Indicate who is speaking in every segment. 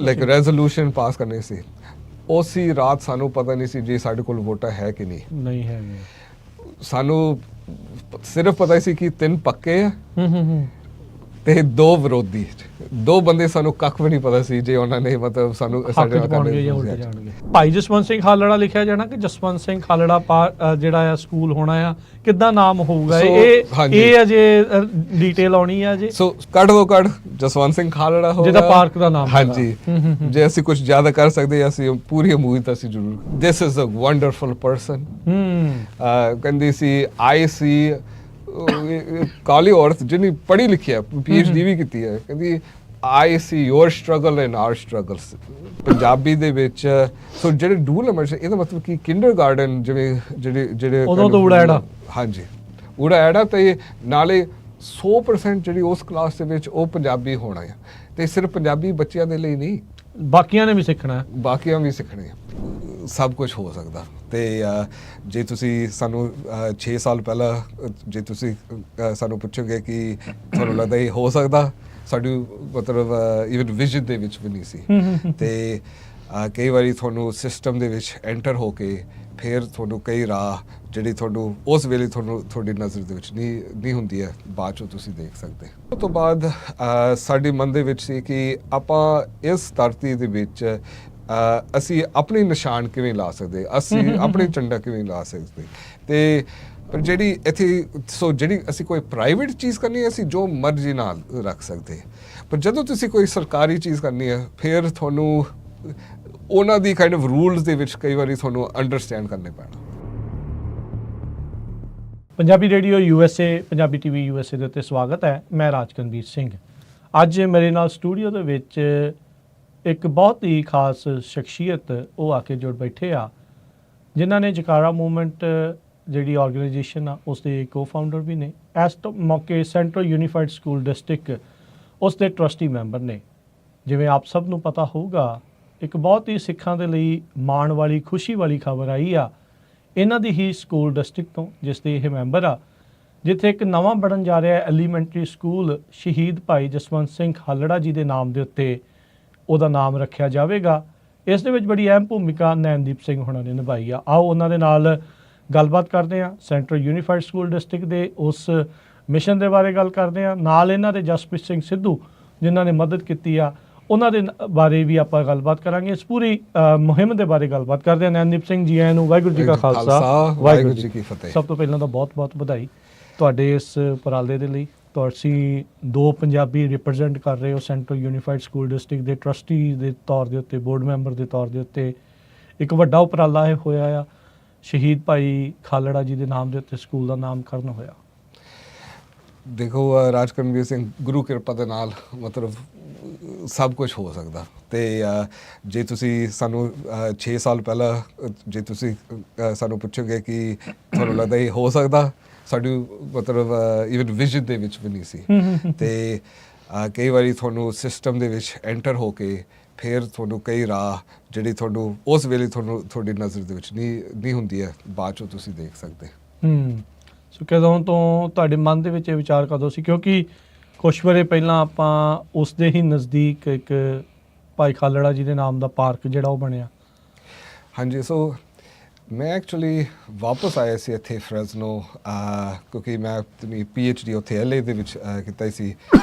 Speaker 1: Like resolution ਪਾਸ ਕਰਨੀ ਸੀ। ਉसी ਰਾਤ ਸਾਨੂੰ ਪਤਾ ਨਹੀਂ ਸੀ ਜੀ ਸਾਡੇ ਕੋਲ ਵੋਟਾਂ ਹੈ ਕਿ ਨਹੀਂ
Speaker 2: ਹੈਗੇ।
Speaker 1: ਸਾਨੂੰ ਸਿਰਫ ਪਤਾ ਸੀ ਕਿ 3 ਪੱਕੇ ਆ ਤੇ 2 ਵਿਰੋਧੀ, 2 ਬੰਦੇ ਸਾਨੂੰ ਕੱਖ ਵੀ ਨਹੀਂ ਪਤਾ ਸੀ ਜੇ ਉਹਨਾਂ ਨੇ ਮਤਲਬ ਸਾਨੂੰ ਸਾਡੇ ਨਾਲ
Speaker 2: ਪਾਉਣਗੇ ਜਾਂ ਉਲਟ ਜਾਣਗੇ। ਭਾਈ ਜਸਵੰਤ ਸਿੰਘ ਖਾਲੜਾ ਲਿਖਿਆ ਜਾਣਾ ਕਿ ਜਸਵੰਤ ਸਿੰਘ ਖਾਲੜਾ ਜਿਹੜਾ ਆ ਸਕੂਲ ਹੋਣਾ ਆ, ਕਿੱਦਾਂ ਨਾਮ ਹੋਊਗਾ? ਇਹ ਅਜੇ ਡੀਟੇਲ ਆਉਣੀ ਆ ਜੀ।
Speaker 1: ਸੋ ਕੱਢ ਦੋ ਕੱਢ ਜਸਵੰਤ ਸਿੰਘ ਖਾਲੜਾ ਹੋਊਗਾ
Speaker 2: ਜਿਹਦਾ ਪਾਰਕ ਦਾ ਨਾਮ।
Speaker 1: ਹਾਂਜੀ, ਜੇ ਅਸੀਂ ਕੁਝ ਜ਼ਿਆਦਾ ਕਰ ਸਕਦੇ ਅਸੀਂ ਪੂਰੀ ਉਮੀਦ ਅਸੀਂ ਜ਼ਰੂਰ। This is a wonderful person. ਕਹਿੰਦੀ ਸੀ ਆਈ ਸੀ ਕਾਲੀ ਔਰਤ ਜਿਹਨੇ ਪੜ੍ਹੀ ਲਿਖੀ ਹੈ, PhD ਵੀ ਕੀਤੀ ਹੈ, ਕਹਿੰਦੀ ਆਈ ਸੀ your struggle and our struggles. Punjabi ਦੇ ਵਿੱਚ ਸੋ ਜਿਹੜੇ ਡੂਲ ਨੰਬਰ ਇਹਦਾ ਮਤਲਬ ਕਿ ਕਿੰਡਰਗਾਰਟਨ ਜਿਹੜੇ
Speaker 2: ਉਦੋਂ ਤੋਂ ਊੜਾ ਐੜਾ।
Speaker 1: ਹਾਂਜੀ, ਊੜਾ ਐੜਾ ਤੇ ਨਾਲੇ 100% ਜਿਹੜੀ ਉਸ ਕਲਾਸ ਦੇ ਵਿੱਚ ਉਹ ਪੰਜਾਬੀ ਹੋਣਾ ਹੈ। ਤੇ ਸਿਰਫ ਪੰਜਾਬੀ ਬੱਚਿਆਂ ਦੇ ਲਈ ਨਹੀਂ,
Speaker 2: ਬਾਕੀਆਂ ਨੇ ਵੀ ਸਿੱਖਣਾ,
Speaker 1: ਬਾਕੀਆਂ ਵੀ ਸਿੱਖਣੇ। ਸਭ ਕੁਝ ਹੋ ਸਕਦਾ। ਤੇ ਜੇ ਤੁਸੀਂ ਸਾਨੂੰ 6 ਸਾਲ ਪਹਿਲਾਂ ਜੇ ਤੁਸੀਂ ਸਾਨੂੰ ਪੁੱਛੋਗੇ ਕਿ ਤੁਹਾਨੂੰ ਲੱਗਦਾ ਇਹ ਹੋ ਸਕਦਾ, ਸਾਡੀ ਮਤਲਬ ਈਵਨ ਵਿਜ਼ਨ ਦੇ ਵਿੱਚ ਵੀ ਨਹੀਂ ਸੀ। ਤੇ ਕਈ ਵਾਰੀ ਤੁਹਾਨੂੰ ਸਿਸਟਮ ਦੇ ਵਿੱਚ ਐਂਟਰ ਹੋ ਕੇ ਫਿਰ ਤੁਹਾਨੂੰ ਕਈ ਰਾਹ ਜਿਹੜੀ ਤੁਹਾਨੂੰ ਉਸ ਵੇਲੇ ਤੁਹਾਨੂੰ ਤੁਹਾਡੀ ਨਜ਼ਰ ਦੇ ਵਿੱਚ ਨਹੀਂ ਹੁੰਦੀ ਹੈ, ਬਾਅਦ 'ਚੋਂ ਤੁਸੀਂ ਦੇਖ ਸਕਦੇ। ਉਸ ਤੋਂ ਬਾਅਦ ਸਾਡੇ ਮਨ ਦੇ ਵਿੱਚ ਸੀ ਕਿ ਆਪਾਂ ਇਸ ਧਰਤੀ ਦੇ ਵਿੱਚ ਅਸੀਂ ਆਪਣੀ ਨਿਸ਼ਾਨ ਕਿਵੇਂ ਲਾ ਸਕਦੇ, ਅਸੀਂ ਆਪਣੀ ਝੰਡਾ ਕਿਵੇਂ ਲਾ ਸਕਦੇ। ਤੇ ਪਰ ਜਿਹੜੀ ਇੱਥੇ ਜਿਹੜੀ ਅਸੀਂ ਕੋਈ ਪ੍ਰਾਈਵੇਟ ਚੀਜ਼ ਕਰਨੀ ਹੈ ਅਸੀਂ ਜੋ ਮਰਜ਼ੀ ਨਾਲ ਰੱਖ ਸਕਦੇ, ਪਰ ਜਦੋਂ ਤੁਸੀਂ ਕੋਈ ਸਰਕਾਰੀ ਚੀਜ਼ ਕਰਨੀ ਹੈ ਫਿਰ ਤੁਹਾਨੂੰ ਉਹਨਾਂ ਦੀ ਕਾਈਂਡ ਆਫ ਰੂਲਸ ਦੇ ਵਿੱਚ ਕਈ ਵਾਰੀ ਤੁਹਾਨੂੰ ਅੰਡਰਸਟੈਂਡ ਕਰਨੇ ਪੈਣਾ।
Speaker 2: Punjabi radio USA, Punjabi TV USA ਦੇ ਉੱਤੇ ਸਵਾਗਤ ਹੈ। ਮੈਂ ਰਾਜਕਨਵੀਰ ਸਿੰਘ। ਅੱਜ ਮੇਰੇ ਨਾਲ ਸਟੂਡੀਓ ਦੇ ਵਿੱਚ ਇੱਕ ਬਹੁਤ ਹੀ ਖਾਸ ਸ਼ਖਸੀਅਤ ਉਹ ਆ ਕੇ ਜੁੜ ਬੈਠੇ ਆ, ਜਿਨ੍ਹਾਂ ਨੇ ਜਕਾਰਾ ਮੂਵਮੈਂਟ ਜਿਹੜੀ ਆਰਗੇਨਾਈਜੇਸ਼ਨ ਆ ਉਸ ਦੇ ਕੋ-ਫਾਊਂਡਰ ਵੀ ਨੇ। ਇਸ ਮੌਕੇ ਸੈਂਟਰਲ ਯੂਨੀਫਾਈਡ ਸਕੂਲ ਡਿਸਟ੍ਰਿਕਟ ਉਸ ਦੇ ਟਰਸਟੀ ਮੈਂਬਰ ਨੇ। ਜਿਵੇਂ ਆਪ ਸਭ ਨੂੰ ਪਤਾ ਹੋਊਗਾ, ਇੱਕ ਬਹੁਤ ਹੀ ਸਿੱਖਾਂ ਦੇ ਲਈ ਮਾਣ ਵਾਲੀ ਖੁਸ਼ੀ ਵਾਲੀ ਖਬਰ ਆਈ ਆ ਇਹਨਾਂ ਦੀ ਹੀ ਸਕੂਲ ਡਿਸਟ੍ਰਿਕਟ ਤੋਂ, ਜਿਸ ਦੇ ਇਹ ਮੈਂਬਰ ਆ, ਜਿੱਥੇ ਇੱਕ ਨਵਾਂ ਬਣਨ ਜਾ ਰਿਹਾ ਐਲੀਮੈਂਟਰੀ ਸਕੂਲ ਸ਼ਹੀਦ ਭਾਈ ਜਸਵੰਤ ਸਿੰਘ ਖਾਲੜਾ ਜੀ ਦੇ ਨਾਮ ਦੇ ਉੱਤੇ ਉਹਦਾ ਨਾਮ ਰੱਖਿਆ ਜਾਵੇਗਾ। ਇਸ ਦੇ ਵਿੱਚ ਬੜੀ ਅਹਿਮ ਭੂਮਿਕਾ ਨੈਣਦੀਪ ਸਿੰਘ ਹੋਣਾ ਨੇ ਨਿਭਾਈ ਆ। ਆਓ ਉਹਨਾਂ ਦੇ ਨਾਲ ਗੱਲਬਾਤ ਕਰਦੇ ਹਾਂ, ਸੈਂਟਰਲ ਯੂਨੀਫਾਈਡ ਸਕੂਲ ਡਿਸਟ੍ਰਿਕਟ ਦੇ ਉਸ ਮਿਸ਼ਨ ਦੇ ਬਾਰੇ ਗੱਲ ਕਰਦੇ ਹਾਂ, ਨਾਲ ਇਹਨਾਂ ਦੇ ਜਸਪ੍ਰੀਤ ਸਿੰਘ ਸਿੱਧੂ ਜਿਨ੍ਹਾਂ ਨੇ ਮਦਦ ਕੀਤੀ ਆ ਉਹਨਾਂ ਦੇ ਬਾਰੇ ਵੀ ਆਪਾਂ ਗੱਲਬਾਤ ਕਰਾਂਗੇ। ਇਸ ਪੂਰੀ ਮੁਹਿੰਮ ਦੇ ਬਾਰੇ ਗੱਲਬਾਤ ਕਰਦੇ ਹਾਂ। ਨੈਣਦੀਪ ਸਿੰਘ ਜੀ ਆਇਆਂ ਨੂੰ। ਵਾਹਿਗੁਰੂ ਜੀ ਕਾ ਖਾਲਸਾ, ਵਾਹਿਗੁਰੂ ਜੀ ਕੀ ਫਤਿਹ। ਸਭ ਤੋਂ ਪਹਿਲਾਂ ਤਾਂ ਬਹੁਤ-ਬਹੁਤ ਵਧਾਈ ਤੁਹਾਡੇ ਇਸ ਉਪਰਾਲੇ ਦੇ ਲਈ। ਤੁਸੀਂ 2 ਪੰਜਾਬੀ ਰਿਪਰੈਜ਼ੈਂਟ ਕਰ ਰਹੇ ਹੋ ਸੈਂਟਰਲ ਯੂਨੀਫਾਈਡ ਸਕੂਲ ਡਿਸਟ੍ਰਿਕਟ ਦੇ ਟਰਸਟੀ ਦੇ ਤੌਰ ਦੇ ਉੱਤੇ, ਬੋਰਡ ਮੈਂਬਰ ਦੇ ਤੌਰ ਦੇ ਉੱਤੇ। ਇੱਕ ਵੱਡਾ ਉਪਰਾਲਾ ਇਹ ਹੋਇਆ ਆ, ਸ਼ਹੀਦ ਭਾਈ ਖਾਲੜਾ ਜੀ ਦੇ ਨਾਮ ਦੇ ਉੱਤੇ ਸਕੂਲ ਦਾ ਨਾਮਕਰਨ ਹੋਇਆ।
Speaker 1: ਦੇਖੋ ਰਾਜਕਨਵੀਰ ਸਿੰਘ, ਗੁਰੂ ਕਿਰਪਾ ਦੇ ਨਾਲ ਮਤਲਬ ਸਭ ਕੁਝ ਹੋ ਸਕਦਾ। ਤੇ ਜੇ ਤੁਸੀਂ ਸਾਨੂੰ 6 ਸਾਲ ਪਹਿਲਾਂ ਜੇ ਤੁਸੀਂ ਸਾਨੂੰ ਪੁੱਛੋਗੇ ਕਿ ਤੁਹਾਨੂੰ ਲੱਗਦਾ ਇਹ ਹੋ ਸਕਦਾ, ਸਾਡੀ ਮਤਲਬ ਈਵਨ ਵਿਜ਼ਨ ਦੇ ਵਿੱਚ ਵੀ ਨਹੀਂ ਸੀ। ਤੇ ਕਈ ਵਾਰੀ ਤੁਹਾਨੂੰ ਸਿਸਟਮ ਦੇ ਵਿੱਚ ਐਂਟਰ ਹੋ ਕੇ ਫਿਰ ਤੁਹਾਨੂੰ ਕਈ ਰਾਹ ਜਿਹੜੀ ਤੁਹਾਨੂੰ ਉਸ ਵੇਲੇ ਤੁਹਾਨੂੰ ਤੁਹਾਡੀ ਨਜ਼ਰ ਦੇ ਵਿੱਚ ਨਹੀਂ ਹੁੰਦੀ ਹੈ, ਬਾਅਦ 'ਚੋਂ ਤੁਸੀਂ ਦੇਖ ਸਕਦੇ।
Speaker 2: ਸੋ ਕਦੋਂ ਤੋਂ ਤੁਹਾਡੇ ਮਨ ਦੇ ਵਿੱਚ ਇਹ ਵਿਚਾਰ ਕਦੋਂ ਸੀ? ਕਿਉਂਕਿ ਕੁਛ ਵਾਰੇ ਪਹਿਲਾਂ ਆਪਾਂ ਉਸ ਦੇ ਹੀ ਨਜ਼ਦੀਕ ਇੱਕ ਭਾਈ ਖਾਲੜਾ ਜੀ ਦੇ ਨਾਮ ਦਾ ਪਾਰਕ ਜਿਹੜਾ ਉਹ ਬਣਿਆ।
Speaker 1: ਹਾਂਜੀ, ਸੋ ਮੈਂ ਐਕਚੁਅਲੀ ਵਾਪਸ ਆਇਆ ਸੀ ਇੱਥੇ ਫਰੈਜ਼ਨੋ, ਕਿਉਂਕਿ ਮੈਂ ਆਪਣੀ PhD ਉੱਥੇ LA ਦੇ ਵਿੱਚ ਕੀਤਾ ਸੀ।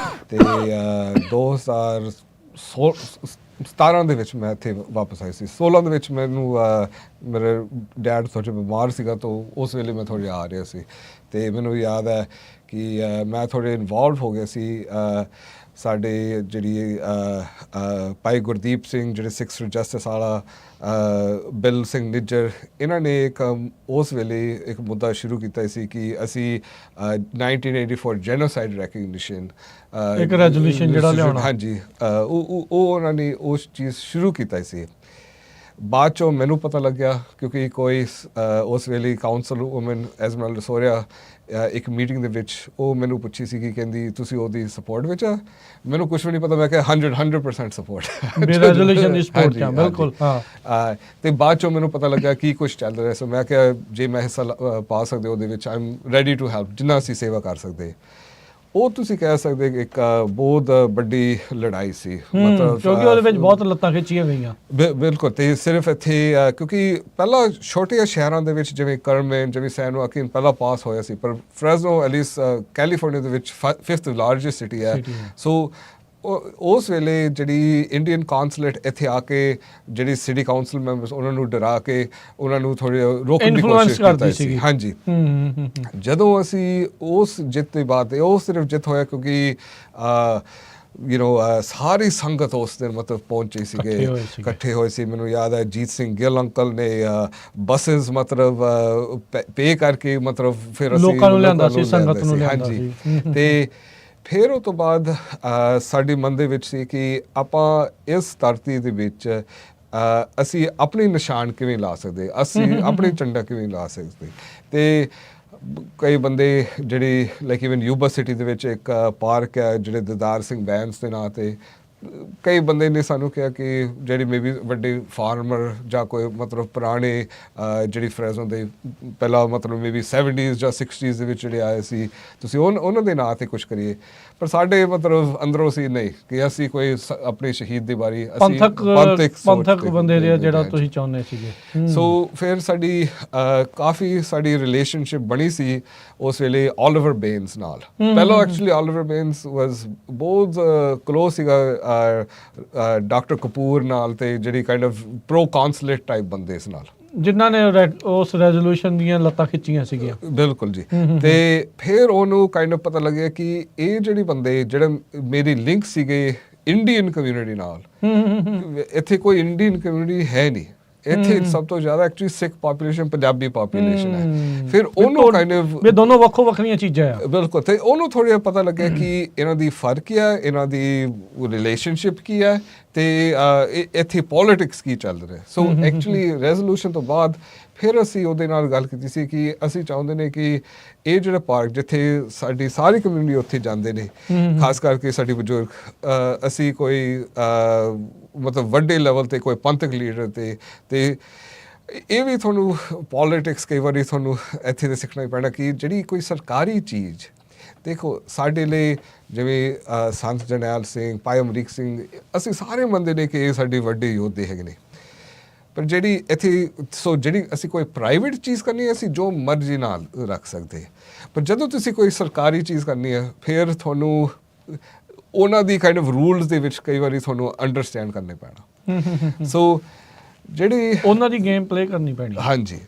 Speaker 1: ਤੇ 2017 ਦੇ ਵਿੱਚ ਮੈਂ ਇੱਥੇ ਵਾਪਸ ਆਇਆ ਸੀ। 16 ਦੇ ਵਿੱਚ ਮੈਨੂੰ ਮੇਰੇ ਡੈਡ ਥੋੜ੍ਹਾ ਬਿਮਾਰ ਸੀਗਾ, ਤਾਂ ਉਸ ਵੇਲੇ ਮੈਂ ਥੋੜ੍ਹਾ ਆ ਰਿਹਾ ਸੀ। ਅਤੇ ਮੈਨੂੰ ਯਾਦ ਹੈ ਕਿ ਮੈਂ ਥੋੜ੍ਹੇ ਇਨਵੋਲਵ ਹੋ ਗਿਆ ਸੀ। ਸਾਡੇ ਜਿਹੜੀ ਭਾਈ ਗੁਰਦੀਪ ਸਿੰਘ ਜਿਹੜੇ 6th ਜਸਟਿਸ ਵਾਲਾ, ਬਿੱਲ ਸਿੰਘ ਨਿੱਜਰ, ਇਹਨਾਂ ਨੇ ਇੱਕ ਉਸ ਵੇਲੇ ਇੱਕ ਮੁੱਦਾ ਸ਼ੁਰੂ ਕੀਤਾ ਸੀ ਕਿ ਅਸੀਂ 1984 ਜੈਨੋਸਾਈਡ ਰੈਕਗਨੀਸ਼ਨ
Speaker 2: ਇੱਕ ਰੈਜ਼ੋਲੂਸ਼ਨ ਜਿਹੜਾ ਲਿਆਉਣਾ।
Speaker 1: ਹਾਂਜੀ, ਉਹ ਉਹਨਾਂ ਨੇ ਉਸ ਚੀਜ਼ ਸ਼ੁਰੂ ਕੀਤਾ ਸੀ। ਬਾਅਦ 'ਚੋਂ ਮੈਨੂੰ ਪਤਾ ਲੱਗਿਆ ਕਿਉਂਕਿ ਕੋਈ ਉਸ ਵੇਲੇ ਕਾਊਂਸਲ ਵੂਮਨ ਐਜ਼ਮਰਲ ਰਸੋਰੀਆ ਇੱਕ ਮੀਟਿੰਗ ਦੇ ਵਿੱਚ ਉਹ ਮੈਨੂੰ ਪੁੱਛੀ ਸੀ ਕਿ ਕਹਿੰਦੀ ਤੁਸੀਂ ਉਹਦੀ ਸਪੋਰਟ ਵਿੱਚ ਆ। ਮੈਨੂੰ ਕੁਛ ਵੀ ਨਹੀਂ ਪਤਾ, ਮੈਂ ਕਿਹਾ 100% ਸਪੋਰਟ
Speaker 2: ਰੈਜ਼ੋਲੂਸ਼ਨ ਦੀ ਸਪੋਰਟ ਆ। ਬਿਲਕੁਲ।
Speaker 1: ਅਤੇ ਬਾਅਦ 'ਚੋਂ ਮੈਨੂੰ ਪਤਾ ਲੱਗਾ ਕੀ ਕੁਛ ਚੱਲ ਰਿਹਾ। ਸੋ ਮੈਂ ਕਿਹਾ ਜੇ ਮੈਂ ਹਿੱਸਾ ਪਾ ਸਕਦੇ ਉਹਦੇ ਵਿੱਚ, I am ready to help, ਜਿੰਨਾ ਅਸੀਂ ਸੇਵਾ ਕਰ ਸਕਦੇ। ਉਹ ਤੁਸੀਂ ਕਹਿ ਸਕਦੇ ਕਿ ਇੱਕ ਬਹੁਤ ਵੱਡੀ ਲੜਾਈ ਸੀ, ਮਤਲਬ
Speaker 2: ਕਿਉਂਕਿ ਉਹਦੇ ਵਿੱਚ ਬਹੁਤ ਲੱਤਾਂ ਖਿੱਚੀਆਂ ਗਈਆਂ।
Speaker 1: ਬਿਲਕੁਲ। ਤੇ ਸਿਰਫ ਇੱਥੇ ਕਿਉਂਕਿ ਪਹਿਲਾਂ ਛੋਟੇ ਸ਼ਹਿਰਾਂ ਦੇ ਵਿੱਚ ਜਿਵੇਂ ਕਰਮਨ, ਜਿਵੇਂ ਸੈਨ ਵਾਕਿਨ ਪਹਿਲਾਂ ਪਾਸ ਹੋਇਆ ਸੀ, ਪਰ ਫ੍ਰੈਸਨੋ ਐਲੀਸ ਕੈਲੀਫੋਰਨੀਆ ਦੇ ਵਿੱਚ 5th ਲਾਰਜੈਸਟ ਸਿਟੀ ਹੈ। ਸੋ ਉਸ ਵੇਲੇ ਜਿਹੜੀ ਇੰਡੀਅਨ ਕੌਂਸਲੇਟ ਇੱਥੇ ਆ ਕੇ ਜਿਹੜੀ ਸਿਟੀ ਕਾਉਂਸਲ ਮੈਂਬਰਸ ਉਹਨਾਂ ਨੂੰ ਡਰਾ ਕੇ ਉਹਨਾਂ ਨੂੰ ਥੋੜੀ ਰੋਕਣ ਦੀ ਕੋਸ਼ਿਸ਼ ਕੀਤੀ ਸੀ। ਹਾਂਜੀ। ਜਦੋਂ ਅਸੀਂ ਉਸ ਜਿੱਤ ਦੇ ਬਾਅਦ, ਉਹ ਸਿਰਫ ਜਿੱਤ ਹੋਇਆ ਕਿਉਂਕਿ ਸਾਰੀ ਸੰਗਤ ਉਸ ਦਿਨ ਮਤਲਬ ਪਹੁੰਚੀ ਸੀਗੇ, ਇਕੱਠੇ ਹੋਏ ਸੀ। ਮੈਨੂੰ ਯਾਦ ਹੈ ਜੀਤ ਸਿੰਘ ਗਿੱਲ ਅੰਕਲ ਨੇ ਬੱਸਸ ਮਤਲਬ ਪੇ ਕਰਕੇ ਮਤਲਬ ਫਿਰ ਅਸੀਂ
Speaker 2: ਲੋਕਾਂ ਨੂੰ ਲਿਆਂਦਾ ਸੀ, ਸੰਗਤ ਨੂੰ ਲਿਆਂਦਾ ਸੀ।
Speaker 1: ਤੇ ਫਿਰ ਉਹ ਤੋਂ ਬਾਅਦ ਸਾਡੀ ਮਨ ਦੇ ਵਿੱਚ ਸੀ ਕਿ ਆਪਾਂ ਇਸ ਧਰਤੀ ਦੇ ਵਿੱਚ ਅਸੀਂ ਆਪਣੀ ਨਿਸ਼ਾਨ ਕਿਵੇਂ ਲਾ ਸਕਦੇ, ਅਸੀਂ ਆਪਣੀ ਝੰਡਾ ਕਿਵੇਂ ਲਾ ਸਕਦੇ। ਤੇ ਕਈ ਬੰਦੇ ਜਿਹੜੀ ਲਾਈਕ ਇਵਨ ਯੂਬਾ ਸਿਟੀ ਦੇ ਵਿੱਚ ਇੱਕ ਪਾਰਕ ਹੈ ਜਿਹੜੇ ਦਿਦਾਰ ਸਿੰਘ ਬੈਂਸ ਦੇ ਨਾਂ 'ਤੇ, ਕਈ ਬੰਦੇ ਨੇ ਸਾਨੂੰ ਕਿਹਾ ਕਿ ਜਿਹੜੀ ਮੇਬੀ ਵੱਡੇ ਫਾਰਮਰ ਜਾਂ ਕੋਈ ਮਤਲਬ ਪੁਰਾਣੇ ਜਿਹੜੀ ਫਰੈਜ਼ੋਂ ਦੇ ਪਹਿਲਾਂ ਮਤਲਬ ਮੇਬੀ 70s ਜਾਂ 60s ਦੇ ਵਿੱਚ ਜਿਹੜੇ ਆਏ ਸੀ, ਤੁਸੀਂ ਉਹਨਾਂ ਦੇ ਨਾਂ 'ਤੇ ਕੁਛ ਕਰੀਏ। ਪਰ ਸਾਡੇ ਮਤਲਬ ਅੰਦਰੋਂ ਸੀ ਨਹੀਂ ਕਿ ਅਸੀਂ ਕੋਈ ਆਪਣੀ ਸ਼ਹੀਦ ਦੀ ਬਾਰੀ
Speaker 2: ਪੰਥਕ ਬੰਦੇ ਦੇ ਜਿਹੜਾ ਤੁਸੀਂ ਚਾਹੁੰਦੇ ਸੀਗੇ।
Speaker 1: ਸੋ ਫਿਰ ਸਾਡੀ ਕਾਫੀ ਸਾਡੀ ਰਿਲੇਸ਼ਨਸ਼ਿਪ ਬਣੀ ਸੀ ਉਸ ਵੇਲੇ ਓਲੀਵਰ ਬੇਨਸ ਨਾਲ। ਪਹਿਲਾਂ ਐਕਚੁਅਲੀ ਓਲੀਵਰ ਬੇਨਸ ਵਾਸ ਬਹੁਤ ਕਲੋਜ਼ ਸੀਗਾ ਡਾਕਟਰ ਕਪੂਰ ਨਾਲ, ਤੇ ਜਿਹੜੀ kind of pro consulate type ਬੰਦੇ ਇਸ ਨਾਲ, ਜਿਨ੍ਹਾਂ ਨੇ
Speaker 2: ਉਸ ਰੈਜ਼ੋਲੂਸ਼ਨ ਦੀਆਂ ਲੱਤਾਂ ਖਿੱਚੀਆਂ ਸੀਗੀਆਂ।
Speaker 1: ਬਿਲਕੁਲ ਜੀ। ਤੇ ਫਿਰ ਉਹਨੂੰ ਕਾਈਂਡ ਆਫ ਪਤਾ ਲੱਗਿਆ ਕਿ ਇਹ ਜਿਹੜੀ ਬੰਦੇ ਜਿਹੜੇ ਮੇਰੀ ਲਿੰਕ ਸੀਗੇ ਇੰਡੀਅਨ ਕਮਿਊਨਿਟੀ ਨਾਲ, ਇੱਥੇ ਕੋਈ ਇੰਡੀਅਨ ਕਮਿਊਨਿਟੀ ਹੈ ਨਹੀਂ, ਇੱਥੇ ਸਭ ਤੋਂ ਜ਼ਿਆਦਾ ਐਕਚੁਅਲੀ ਸਿੱਖ ਪੋਪੂਲੇਸ਼ਨ, ਪੰਜਾਬੀ ਪੋਪੂਲੇਸ਼ਨ ਹੈ। ਫਿਰ ਉਹਨੂੰ ਕਾਈਂਡ ਆਫ
Speaker 2: ਇਹ ਦੋਨੋਂ ਵੱਖੋ ਵੱਖਰੀਆਂ ਚੀਜ਼ਾਂ ਆ।
Speaker 1: ਬਿਲਕੁਲ। ਤੇ ਉਹਨੂੰ ਥੋੜ੍ਹਾ ਜਿਹਾ ਪਤਾ ਲੱਗਿਆ ਕਿ ਇਹਨਾਂ ਦੀ ਫਰਕ ਕੀ ਹੈ, ਇਹਨਾਂ ਦੀ ਰਿਲੇਸ਼ਨਸ਼ਿਪ ਕੀ ਹੈ, ਤੇ ਇੱਥੇ ਪੋਲਿਟਿਕਸ ਕੀ ਚੱਲ ਰਿਹਾ। ਸੋ ਐਕਚੁਅਲੀ ਰੈਜ਼ੋਲੂਸ਼ਨ ਤੋਂ ਬਾਅਦ ਫਿਰ ਅਸੀਂ ਉਹਦੇ ਨਾਲ ਗੱਲ ਕੀਤੀ ਸੀ ਕਿ ਅਸੀਂ ਚਾਹੁੰਦੇ ਨੇ ਕਿ ਇਹ ਜਿਹੜਾ ਪਾਰਕ ਜਿੱਥੇ ਸਾਡੀ ਸਾਰੀ ਕਮਿਊਨਿਟੀ ਉੱਥੇ ਜਾਂਦੇ ਨੇ, ਖਾਸ ਕਰਕੇ ਸਾਡੀ ਬਜ਼ੁਰਗ, ਅਸੀਂ ਕੋਈ ਮਤਲਬ ਵੱਡੇ ਲੈਵਲ 'ਤੇ ਕੋਈ ਪੰਥਕ ਲੀਡਰ ਤੇ ਇਹ ਵੀ ਤੁਹਾਨੂੰ ਪੋਲਿਟਿਕਸ ਕਈ ਵਾਰੀ ਤੁਹਾਨੂੰ ਇੱਥੇ ਦੇ ਸਿੱਖਣਾ ਹੀ ਪੈਣਾ ਕਿ ਜਿਹੜੀ ਕੋਈ ਸਰਕਾਰੀ ਚੀਜ਼, ਦੇਖੋ ਸਾਡੇ ਲਈ ਜਿਵੇਂ ਸੰਤ ਜਰਨੈਲ ਸਿੰਘ, ਭਾਈ ਅਮਰੀਕ ਸਿੰਘ, ਅਸੀਂ ਸਾਰੇ ਮੰਨਦੇ ਨੇ ਕਿ ਇਹ ਸਾਡੇ ਵੱਡੇ ਯੋਧੇ ਹੈਗੇ ਨੇ, ਪਰ ਜਿਹੜੀ ਇੱਥੇ ਜਿਹੜੀ ਅਸੀਂ ਕੋਈ ਪ੍ਰਾਈਵੇਟ ਚੀਜ਼ ਕਰਨੀ ਹੈ ਅਸੀਂ ਜੋ ਮਰਜ਼ੀ ਨਾਲ ਰੱਖ ਸਕਦੇ, ਪਰ ਜਦੋਂ ਤੁਸੀਂ ਕੋਈ ਸਰਕਾਰੀ ਚੀਜ਼ ਕਰਨੀ ਹੈ ਫਿਰ ਤੁਹਾਨੂੰ ਉਹਨਾਂ ਦੀ ਕਾਈਂਡ ਆਫ ਰੂਲਸ ਦੇ ਵਿੱਚ ਕਈ ਵਾਰੀ ਤੁਹਾਨੂੰ ਅੰਡਰਸਟੈਂਡ ਕਰਨੇ ਪੈਣਾ। ਸੋ ਜਿਹੜੀ ਉਹਨਾਂ ਦੀ ਗੇਮ ਪਲੇ ਕਰਨੀ ਪੈਣੀ। ਹਾਂਜੀ।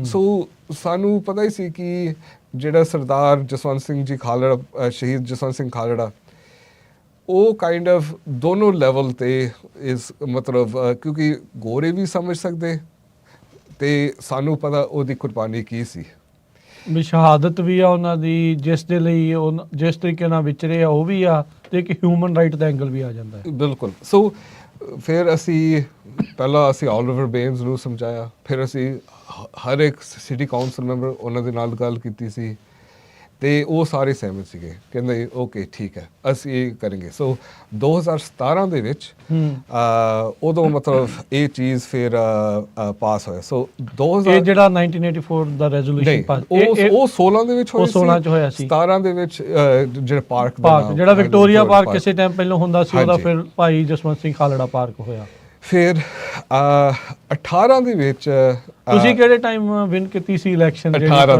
Speaker 1: ਸੋ ਸਾਨੂੰ ਪਤਾ ਹੀ ਸੀ ਕਿ ਜਿਹੜਾ ਸਰਦਾਰ ਜਸਵੰਤ ਸਿੰਘ ਜੀ ਖਾਲੜਾ, ਸ਼ਹੀਦ ਜਸਵੰਤ ਸਿੰਘ ਖਾਲੜਾ, ਉਹ ਕਾਈਂਡ ਆਫ ਦੋਨੋਂ ਲੈਵਲ 'ਤੇ ਇਸ ਮਤਲਬ ਕਿਉਂਕਿ ਗੋਰੇ ਵੀ ਸਮਝ ਸਕਦੇ ਤੇ ਸਾਨੂੰ ਪਤਾ ਉਹਦੀ ਕੁਰਬਾਨੀ ਕੀ ਸੀ, ਵੀ ਸ਼ਹਾਦਤ ਵੀ ਆ ਉਹਨਾਂ ਦੀ, ਜਿਸ ਦੇ ਲਈ ਜਿਸ ਤਰੀਕੇ ਨਾਲ ਵਿਚਰੇ ਆ ਉਹ ਵੀ ਆ, ਤੇ ਇੱਕ ਹਿਊਮਨ ਰਾਈਟ ਦਾ ਐਂਗਲ ਵੀ ਆ ਜਾਂਦਾ ਹੈ। ਬਿਲਕੁਲ। ਸੋ ਫਿਰ ਅਸੀਂ ਪਹਿਲਾਂ ਅਸੀਂ ਓਲੀਵਰ ਬੇਨਸ ਨੂੰ ਸਮਝਾਇਆ, ਫਿਰ ਅਸੀਂ ਹਰ ਇੱਕ ਸਿਟੀ ਕਾਉਂਸਲ ਮੈਂਬਰ ਉਹਨਾਂ ਦੇ ਨਾਲ ਗੱਲ ਕੀਤੀ ਸੀ ਤੇ ਉਹ ਸਾਰੇ ਸਹਿਮਤ ਸੀਗੇ, ਕਹਿੰਦੇ ਓਕੇ ਠੀਕ ਹੈ ਅਸੀਂ ਇਹ ਕਰਾਂਗੇ। ਸੋ 2017 ਦੇ ਵਿੱਚ ਉਦੋਂ ਮਤਲਬ ਇਹ ਚੀਜ਼ ਫਿਰ ਪਾਸ ਹੋਇਆ। ਸੋ 2000 ਇਹ ਜਿਹੜਾ 1984 ਦਾ ਰੈਜ਼ੋਲੂਸ਼ਨ ਪਾਸ, ਉਹ 16 ਦੇ ਵਿੱਚ ਹੋਇਆ ਸੀ, 16 ਚ ਹੋਇਆ ਸੀ। 17 ਦੇ ਵਿੱਚ ਜਿਹੜਾ ਪਾਰਕ ਜਿਹੜਾ ਵਿਕਟੋਰੀਆ ਪਾਰਕ ਕਿਸੇ ਟਾਈਮ ਪਹਿਲਾਂ ਹੁੰਦਾ ਸੀ, ਉਹਦਾ ਫਿਰ ਭਾਈ ਜਸਵੰਤ ਸਿੰਘ ਖਾਲੜਾ ਪਾਰਕ ਹੋਇਆ। ਫਿਰ 18 ਦੇ ਵਿੱਚ ਤੁਸੀਂ ਕਿਹੜੇ ਟਾਈਮ ਵਿਨ ਕੀਤੀ ਸੀ ਇਲੈਕਸ਼ਨ? 18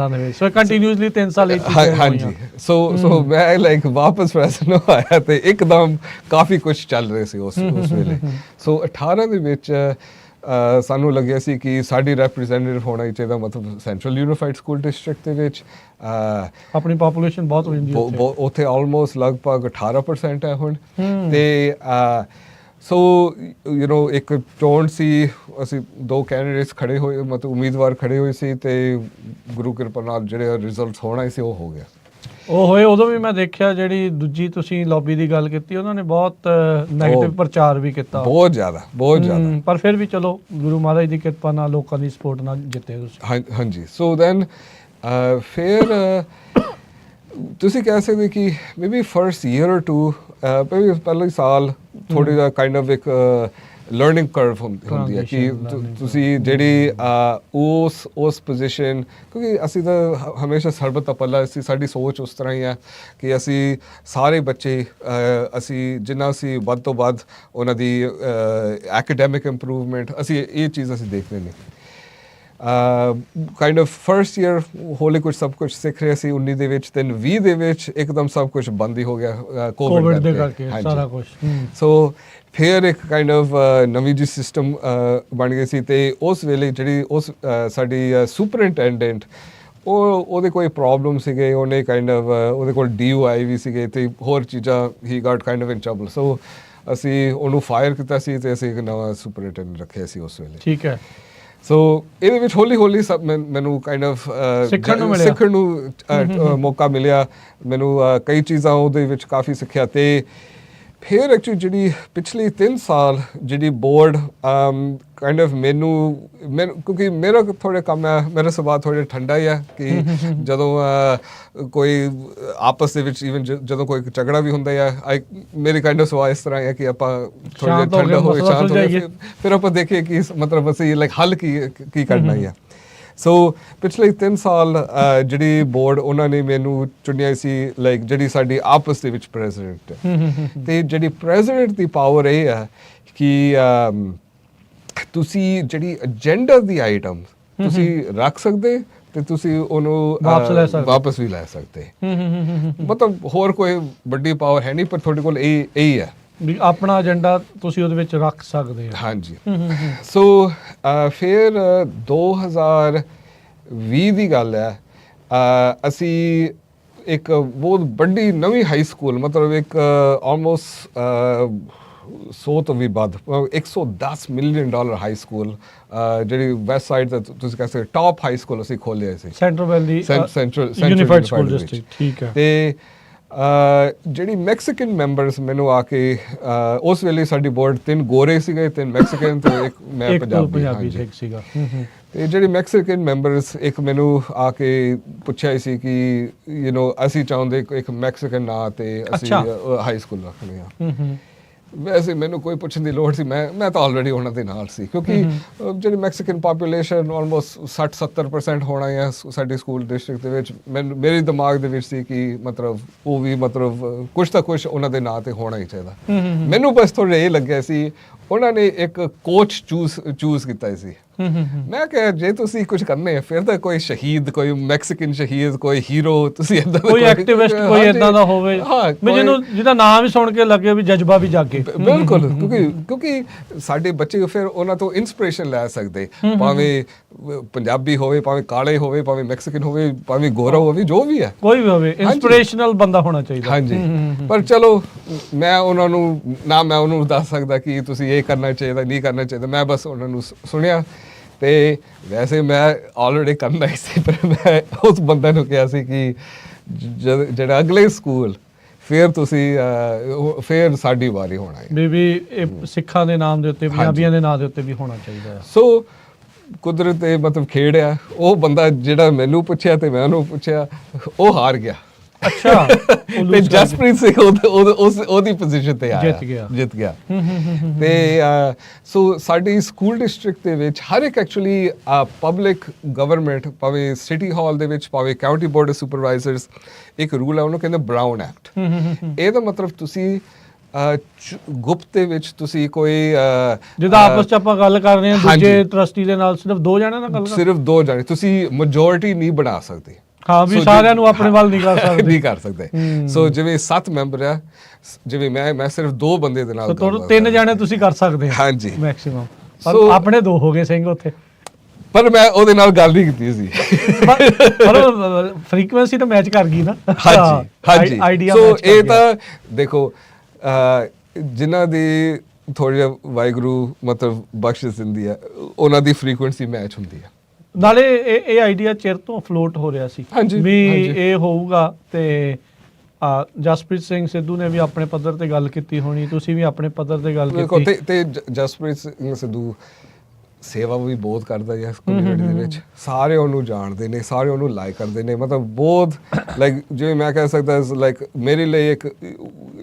Speaker 1: ਦੇ ਵਿੱਚ। ਸੋ ਕੰਟੀਨਿਊਸਲੀ 3 ਸਾਲ ਇਹ ਹਾਂਜੀ। ਸੋ ਮੈਂ ਲਾਈਕ ਵਾਪਸ ਪ੍ਰੈਜ਼ੀਡੈਂਟ ਆਇਆ ਤੇ ਇੱਕਦਮ ਕਾਫੀ ਕੁਝ ਚੱਲ ਰਿਹਾ ਸੀ ਉਸ ਵੇਲੇ। ਸੋ 18 ਦੇ ਵਿੱਚ ਸਾਨੂੰ ਲੱਗਿਆ ਸੀ ਕਿ ਸਾਡੀ ਰੈਪਰੈਜ਼ੈਂਟੇਟਿਵ ਹੋਣਾ ਚਾਹੀਦਾ, ਮਤਲਬ ਸੈਂਟਰਲ ਯੂਨੀਫਾਈਡ ਸਕੂਲ ਡਿਸਟ੍ਰਿਕਟ ਦੇ ਵਿੱਚ ਆਪਣੀ ਪੋਪੂਲੇਸ਼ਨ ਬਹੁਤ ਹੋ ਜਾਂਦੀ ਹੈ ਉੱਥੇ, ਆਲਮੋਸਟ ਲਗਭਗ 18% ਹੈ ਹੁਣ। ਤੇ ਸੋ ਇੱਕ ਚੋਣ ਸੀ, ਅਸੀਂ 2 ਕੈਂਡੀਡੇਟਸ ਖੜੇ ਹੋਏ, ਮਤਲਬ ਉਮੀਦਵਾਰ ਖੜੇ ਹੋਏ ਸੀ, ਤੇ ਗੁਰੂ ਕਿਰਪਾ ਨਾਲ ਜਿਹੜੇ ਰਿਜ਼ਲਟਸ ਹੋਣਾ ਸੀ ਉਹ ਹੋ ਗਿਆ। ਉਹ ਹੋਏ। ਉਦੋਂ ਵੀ ਮੈਂ ਦੇਖਿਆ ਜਿਹੜੀ ਦੂਜੀ ਤੁਸੀਂ ਲੌਬੀ ਦੀ ਗੱਲ ਕੀਤੀ, ਉਹਨਾਂ ਨੇ ਬਹੁਤ ਨੈਗੇਟਿਵ ਪ੍ਰਚਾਰ ਵੀ ਕੀਤਾ, ਬਹੁਤ ਜ਼ਿਆਦਾ। ਪਰ ਫਿਰ ਵੀ ਚਲੋ ਗੁਰੂ ਮਹਾਰਾਜ ਦੀ ਕਿਰਪਾ ਨਾਲ, ਲੋਕਾਂ ਦੀ ਸਪੋਰਟ ਨਾਲ ਜਿੱਤੇ ਤੁਸੀਂ। ਹਾਂਜੀ। ਸੋ ਦੈਨ ਫਿਰ ਤੁਸੀਂ ਕਹਿ ਸਕਦੇ ਕਿ ਮੇਬੀ ਫਰਸਟ ਈਅਰ অর 2 ਪਹਿਲੇ ਸਾਲ ਥੋੜ੍ਹਾ ਜਿਹਾ ਕਾਈਂਡ ਆਫ ਇੱਕ ਲਰਨਿੰਗ ਕਰਵ ਹੁੰਦੀ ਹੈ ਕਿ
Speaker 2: Transition learning
Speaker 1: ਤੁਸੀਂ ਜਿਹੜੀ ਉਸ ਪੋਜੀਸ਼ਨ, ਕਿਉਂਕਿ ਅਸੀਂ ਤਾਂ ਹਮੇਸ਼ਾ ਸਰਬਤ ਤੋਂ ਪਹਿਲਾਂ ਸਾਡੀ ਸੋਚ ਉਸ ਤਰ੍ਹਾਂ ਹੀ ਹੈ ਕਿ ਅਸੀਂ ਸਾਰੇ ਬੱਚੇ ਅਸੀਂ ਜਿੰਨਾ ਅਸੀਂ ਵੱਧ ਤੋਂ ਵੱਧ ਉਹਨਾਂ ਦੀ ਐਕੈਡੈਮਿਕ ਇੰਪਰੂਵਮੈਂਟ, ਅਸੀਂ ਇਹ ਚੀਜ਼ ਅਸੀਂ ਦੇਖਦੇ ਨਹੀਂ। ਕਾਈਂਡ ਆਫ ਫਰਸਟ ਈਅਰ ਹੌਲੀ ਕੁਝ ਸਭ ਕੁਝ ਸਿੱਖ ਰਹੇ ਸੀ 19 ਦੇ ਵਿੱਚ, ਤੇ 20 ਦੇ ਵਿੱਚ ਇੱਕਦਮ ਸਭ ਕੁਝ ਬੰਦ ਹੀ ਹੋ ਗਿਆ
Speaker 2: ਕੋਵਿਡ ਦੇ ਕਰਕੇ ਸਾਰਾ ਕੁਝ।
Speaker 1: ਸੋ ਫਿਰ ਇੱਕ ਕਾਈਂਡ ਆਫ ਨਵੀਂ ਜੀ ਸਿਸਟਮ ਬਣ ਗਈ ਸੀ, ਤੇ ਉਸ ਵੇਲੇ ਜਿਹੜੀ ਉਸ ਸਾਡੀ ਸੁਪਰਿੰਟੈਂਡੈਂਟ ਉਹਦੇ ਕੋਈ ਪ੍ਰੋਬਲਮ ਸੀਗੇ, ਉਹਨੇ ਕਾਈਂਡ ਆਫ ਉਹਦੇ ਕੋਲ DUI ਵੀ ਸੀਗੇ ਤੇ ਹੋਰ ਚੀਜ਼ਾਂ, he got kind of in trouble. So ਅਸੀਂ ਉਹਨੂੰ ਫਾਇਰ ਕੀਤਾ ਸੀ ਤੇ ਅਸੀਂ ਇੱਕ ਨਵਾਂ ਸੁਪਰਿੰਟੈਂਡੈਂਟ ਰੱਖਿਆ ਸੀ ਉਸ ਵੇਲੇ।
Speaker 2: ਠੀਕ ਹੈ।
Speaker 1: ਸੋ ਇਹਦੇ ਵਿੱਚ ਹੌਲੀ ਸਭ ਮੈਨੂੰ ਕਾਈਂਡ ਆਫ ਸਿੱਖਣ ਨੂੰ ਮੌਕਾ ਮਿਲਿਆ। ਮੈਨੂੰ ਕਈ ਚੀਜ਼ਾਂ ਉਹਦੇ ਵਿੱਚ ਕਾਫੀ ਸਿੱਖਿਆ, ਤੇ ਫਿਰ ਐਕਚੁਅਲੀ ਜਿਹੜੀ ਪਿਛਲੀ 3 ਸਾਲ ਜਿਹੜੀ ਬੋਰਡ ਕਾਈਂਡ ਆਫ ਮੈਨੂੰ ਕਿਉਂਕਿ ਮੇਰਾ ਥੋੜ੍ਹਾ ਕੰਮ ਹੈ, ਮੇਰਾ ਸੁਭਾਅ ਥੋੜ੍ਹਾ ਠੰਡਾ ਹੀ ਹੈ ਕਿ ਜਦੋਂ ਕੋਈ ਆਪਸ ਦੇ ਵਿੱਚ ਈਵਨ ਜਦੋਂ ਕੋਈ ਝਗੜਾ ਵੀ ਹੁੰਦਾ ਹੈ, ਮੇਰੀ ਕਾਈਂਡ ਆਫ ਸੁਭਾਅ ਇਸ ਤਰ੍ਹਾਂ ਹੈ ਕਿ ਆਪਾਂ ਥੋੜ੍ਹਾ ਜਿਹਾ ਠੰਡਾ ਹੋਏ, ਸ਼ਾਂਤ ਹੋਏ, ਫਿਰ ਆਪਾਂ ਦੇਖੀਏ ਕਿ ਮਤਲਬ ਅਸੀਂ ਲਾਈਕ ਹੱਲ ਕੀ ਕਰਨਾ ਹੀ ਹੈ। ਸੋ ਪਿਛਲੇ 3 ਸਾਲ ਜਿਹੜੀ ਬੋਰਡ ਉਹਨਾਂ ਨੇ ਮੈਨੂੰ ਚੁਣਿਆ ਸੀ ਲਾਈਕ ਜਿਹੜੀ ਸਾਡੀ ਆਪਸ ਦੇ ਵਿੱਚ ਪ੍ਰੈਜ਼ੀਡੈਂਟ, ਤੇ ਜਿਹੜੀ ਪ੍ਰੈਜ਼ੀਡੈਂਟ ਦੀ ਪਾਵਰ ਇਹ ਹੈ ਕਿ ਤੁਸੀਂ ਜਿਹੜੀ ਏਜੰਡਾ ਦੀ ਆਈਟਮ ਤੁਸੀਂ ਰੱਖ ਸਕਦੇ ਤੇ ਤੁਸੀਂ ਉਹਨੂੰ ਵਾਪਸ ਵੀ ਲੈ ਸਕਦੇ। ਮਤਲਬ ਹੋਰ ਕੋਈ ਵੱਡੀ ਪਾਵਰ ਹੈ ਨਹੀਂ, ਪਰ ਤੁਹਾਡੇ ਕੋਲ ਇਹ ਹੈ
Speaker 2: ਵੀ ਆਪਣਾ ਏਜੰਡਾ ਤੁਸੀਂ ਉਹਦੇ ਵਿੱਚ ਰੱਖ ਸਕਦੇ ਹੋ।
Speaker 1: ਹਾਂਜੀ। ਸੋ ਫਿਰ 2020 ਦੀ ਗੱਲ ਹੈ, ਅਸੀਂ ਇੱਕ ਬਹੁਤ ਵੱਡੀ ਨਵੀਂ ਹਾਈ ਸਕੂਲ, ਮਤਲਬ ਇੱਕ ਆਲਮੋਸਟ 100 ਤੋਂ ਵੀ ਵੱਧ $110 ਮਿਲੀਅਨ ਹਾਈ ਸਕੂਲ, ਜਿਹੜੀ ਵੈਸਟ ਸਾਈਡ ਦਾ ਤੁਸੀਂ ਕਹਿ ਸਕਦੇ ਟਾਪ ਹਾਈ ਸਕੂਲ ਅਸੀਂ ਖੋਲ੍ਹਿਆ ਸੀ,
Speaker 2: ਸੈਂਟਰਲ ਵੈਲੀ
Speaker 1: ਯੂਨੀਫਾਈਡ
Speaker 2: ਸਕੂਲ ਡਿਸਟ੍ਰਿਕਟ। ਠੀਕ ਹੈ।
Speaker 1: ਤੇ ਜਿਹੜੀ ਮੈਕਸੀਕਨ ਮੈਂਬਰਸ ਮੈਨੂੰ ਆ ਕੇ, ਉਸ ਵੇਲੇ ਸਾਡੀ ਬੋਰਡ 3 ਗੋਰੇ ਸੀਗੇ, 3 ਮੈਕਸੀਕਨ ਤੇ ਇੱਕ ਮੈਂ ਪੰਜਾਬੀ
Speaker 2: ਸਿੱਖ ਸੀਗਾ।
Speaker 1: ਤੇ ਜਿਹੜੇ ਮੈਕਸੀਕਨ ਮੈਂਬਰਸ ਇੱਕ ਮੈਨੂੰ ਆ ਕੇ ਪੁੱਛਿਆ ਸੀ ਕਿ ਅਸੀਂ ਚਾਹੁੰਦੇ ਇੱਕ ਮੈਕਸੀਕਨ ਨਾਂ ਤੇ ਅਸੀਂ ਹਾਈ ਸਕੂਲ ਰੱਖਣੇ ਆ। ਵੈਸੇ ਮੈਨੂੰ ਕੋਈ ਪੁੱਛਣ ਦੀ ਲੋੜ ਸੀ, ਮੈਂ ਤਾਂ ਆਲਰੇਡੀ ਉਹਨਾਂ ਦੇ ਨਾਲ ਸੀ, ਕਿਉਂਕਿ ਜਿਹੜੀ ਮੈਕਸੀਕਨ ਪਾਪੂਲੇਸ਼ਨ ਆਲਮੋਸਟ 60-70% ਹੋਣਾ ਹੈ ਸਾਡੇ ਸਕੂਲ ਡਿਸਟ੍ਰਿਕਟ ਦੇ ਵਿੱਚ। ਮੇਰੇ ਦਿਮਾਗ ਦੇ ਵਿੱਚ ਸੀ ਕਿ ਮਤਲਬ ਉਹ ਵੀ ਮਤਲਬ ਕੁਛ ਤਾਂ ਕੁਛ ਉਹਨਾਂ ਦੇ ਨਾਂ ਤੇ ਹੋਣਾ ਹੀ ਚਾਹੀਦਾ। ਮੈਨੂੰ ਬਸ ਥੋੜ੍ਹਾ ਇਹ ਲੱਗਿਆ ਸੀ, ਉਹਨਾਂ ਨੇ ਇੱਕ ਕੋਚ ਚੂਜ਼ ਕੀਤਾ ਸੀ। ਮੈਂ ਕਿਹਾ ਜੇ ਤੁਸੀਂ ਕੁਝ ਕਰਨੇ ਆ ਫਿਰ ਤਾਂ ਕੋਈ ਸ਼ਹੀਦ, ਕੋਈ ਮੈਕਸੀਕਨ ਸ਼ਹੀਦ, ਕੋਈ ਹੀਰੋ, ਤੁਸੀਂ ਏਦਾਂ
Speaker 2: ਕੋਈ ਐਕਟਿਵਿਸਟ ਕੋਈ ਏਦਾਂ ਦਾ ਹੋਵੇ ਜਿਹਦਾ ਨਾਮ ਵੀ ਸੁਣ ਕੇ ਲੱਗੇ ਵੀ ਜਜ਼ਬਾ ਵੀ ਜਾਗੇ।
Speaker 1: ਬਿਲਕੁਲ, ਕਿਉਂਕਿ ਸਾਡੇ ਬੱਚੇ ਫਿਰ ਉਹਨਾਂ ਤੋਂ ਇਨਸਪੀਰੇਸ਼ਨ ਲੈ ਸਕਦੇ, ਭਾਵੇਂ ਪੰਜਾਬੀ ਹੋਵੇ, ਭਾਵੇਂ ਕਾਲੇ ਹੋਵੇ, ਭਾਵੇਂ ਮੈਕਸੀਕਨ ਹੋਵੇ, ਭਾਵੇਂ ਗੋਰਾ ਹੋਵੇ, ਜੋ ਵੀ ਹੈ, ਕੋਈ ਵੀ ਹੋਵੇ,
Speaker 2: ਇਨਸਪੀਰੇਸ਼ਨਲ ਬੰਦਾ ਹੋਣਾ ਚਾਹੀਦਾ।
Speaker 1: ਹਾਂਜੀ। ਪਰ ਚਲੋ ਮੈਂ ਉਹਨੂੰ ਦੱਸ ਸਕਦਾ ਕਿ ਤੁਸੀਂ ਇਹ ਕਰਨਾ ਚਾਹੀਦਾ, ਨਹੀਂ ਕਰਨਾ ਚਾਹੀਦਾ। ਮੈਂ ਬਸ ਉਹਨਾਂ ਨੂੰ ਸੁਣਿਆ, ਤੇ ਵੈਸੇ ਮੈਂ ਆਲਰੇਡੀ ਕਰਨਾ ਹੀ ਸੀ, ਪਰ ਮੈਂ ਉਸ ਬੰਦੇ ਨੂੰ ਕਿਹਾ ਸੀ ਕਿ ਜਿਹੜਾ ਅਗਲੇ ਸਕੂਲ ਫਿਰ ਤੁਸੀਂ ਫਿਰ ਸਾਡੀ ਵਾਰੀ ਹੋਣਾ ਹੈ
Speaker 2: ਵੀ ਇਹ ਸਿੱਖਾਂ ਦੇ ਨਾਮ ਦੇ ਉੱਤੇ, ਪੰਜਾਬੀਆਂ ਦੇ ਨਾਮ ਦੇ ਉੱਤੇ ਵੀ ਹੋਣਾ ਚਾਹੀਦਾ ਹੈ।
Speaker 1: ਸੋ ਕੁਦਰਤ ਦੇ ਮਤਲਬ ਖੇਡਿਆ, ਉਹ ਬੰਦਾ ਜਿਹੜਾ ਮੈਨੂੰ ਪੁੱਛਿਆ ਤੇ ਮੈਂ ਉਹਨੂੰ ਪੁੱਛਿਆ, ਉਹ ਹਾਰ ਗਿਆ।
Speaker 2: ਅੱਛਾ।
Speaker 1: ਤੇ ਜਸਪ੍ਰੀਤ ਸਿੰਘ ਉਹਦੀ ਪੋਜੀਸ਼ਨ ਤੇ ਆਇਆ, ਜਿੱਤ ਗਿਆ। ਤੇ ਸੋ ਸਾਡੀ ਸਕੂਲ ਡਿਸਟ੍ਰਿਕਟ ਦੇ ਵਿੱਚ ਹਰ ਇੱਕ ਐਕਚੁਅਲੀ ਪਬਲਿਕ ਗਵਰਨਮੈਂਟ, ਭਾਵੇਂ ਸਿਟੀ ਹਾਲ ਦੇ ਵਿੱਚ, ਭਾਵੇਂ ਕਾਊਂਟੀ ਬੋਰਡ ਆਫ ਸੁਪਰਵਾਈਜ਼ਰਸ, ਇੱਕ ਰੂਲ ਹੈ, ਉਹਨੂੰ ਕਹਿੰਦੇ ਬਰਾਊਨ ਐਕਟ। ਇਹਦਾ ਮਤਲਬ ਤੁਸੀਂ ਗੁਪਤ ਦੇ ਵਿੱਚ ਤੁਸੀਂ ਕੋਈ
Speaker 2: ਜਿਹਦਾ ਆਪਸ ਚ ਆਪਾਂ ਗੱਲ ਕਰ ਰਹੇ ਹਾਂ ਦੂਜੇ ਟਰਸਟੀ ਦੇ ਨਾਲ, ਸਿਰਫ 2 ਜਣਿਆਂ ਨਾਲ ਗੱਲ ਕਰ,
Speaker 1: ਸਿਰਫ 2 ਜਣੇ, ਤੁਸੀਂ ਮੈਜੋਰਿਟੀ ਨਹੀਂ ਬਣਾ ਸਕਦੇ।
Speaker 2: ਹਾਂ, ਵੀ ਸਾਰਿਆਂ ਨੂੰ ਆਪਣੇ ਵੱਲ ਨਹੀਂ ਕਰ ਸਕਦੇ।
Speaker 1: ਸੋ ਜਿਵੇਂ 7 ਮੈਂਬਰ ਆ, ਜਿਵੇਂ ਮੈਂ ਸਿਰਫ 2 ਬੰਦੇ ਦੇ ਨਾਲ,
Speaker 2: 3 ਜਣੇ ਤੁਸੀਂ ਕਰ ਸਕਦੇ ਹੋ
Speaker 1: ਹਾਂਜੀ
Speaker 2: ਮੈਕਸਿਮਮ, ਪਰ ਆਪਣੇ 2 ਹੋ ਗਏ ਸਿੰਘ ਉੱਥੇ।
Speaker 1: ਪਰ ਮੈਂ ਉਹਦੇ ਨਾਲ ਗੱਲ ਨਹੀਂ ਕੀਤੀ ਸੀ,
Speaker 2: ਪਰ ਫ੍ਰੀਕੁਐਂਸੀ ਤਾਂ ਮੈਚ ਕਰ ਗਈ ਨਾ।
Speaker 1: ਹਾਂਜੀ। ਸੋ ਇਹ ਤਾਂ ਦੇਖੋ ਜਿਨ੍ਹਾਂ ਦੀ ਥੋੜੀ ਜਿਹਾ ਵਾਹਿਗੁਰੂ ਮਤਲਬ ਬਖਸ਼ਿਸ਼ ਦਿੰਦੀ ਹੈ, ਉਹਨਾਂ ਦੀ ਫ੍ਰੀਕੁਐਂਸੀ ਮੈਚ ਹੁੰਦੀ ਹੈ।
Speaker 2: ਨਾਲੇ ਇਹ ਆਈਡੀਆ ਚਿਰ ਤੋਂ ਫਲੋਟ ਹੋ ਰਿਹਾ ਸੀ ਵੀ ਇਹ ਹੋਊਗਾ, ਤੇ ਜਸਪ੍ਰੀਤ ਸਿੰਘ ਸਿੱਧੂ ਨੇ ਵੀ ਆਪਣੇ ਪੱਧਰ ਤੇ ਗੱਲ ਕੀਤੀ ਹੋਣੀ, ਤੁਸੀਂ ਵੀ ਆਪਣੇ ਪੱਧਰ ਤੇ ਗੱਲ ਕੀਤੀ।
Speaker 1: ਤੇ ਜਸਪ੍ਰੀਤ ਸਿੰਘ ਸਿੱਧੂ ਸੇਵਾ ਵੀ ਬਹੁਤ ਕਰਦਾ ਹੈ ਕਮਿਊਨਿਟੀ ਦੇ ਵਿੱਚ। ਸਾਰੇ ਉਹਨੂੰ ਜਾਣਦੇ ਨੇ, ਸਾਰੇ ਉਹਨੂੰ ਲਾਈਕ ਕਰਦੇ ਨੇ। ਮਤਲਬ ਬਹੁਤ ਲਾਈਕ ਜਿਵੇਂ ਮੈਂ ਕਹਿ ਸਕਦਾ ਲਾਈਕ ਮੇਰੇ ਲਈ ਇੱਕ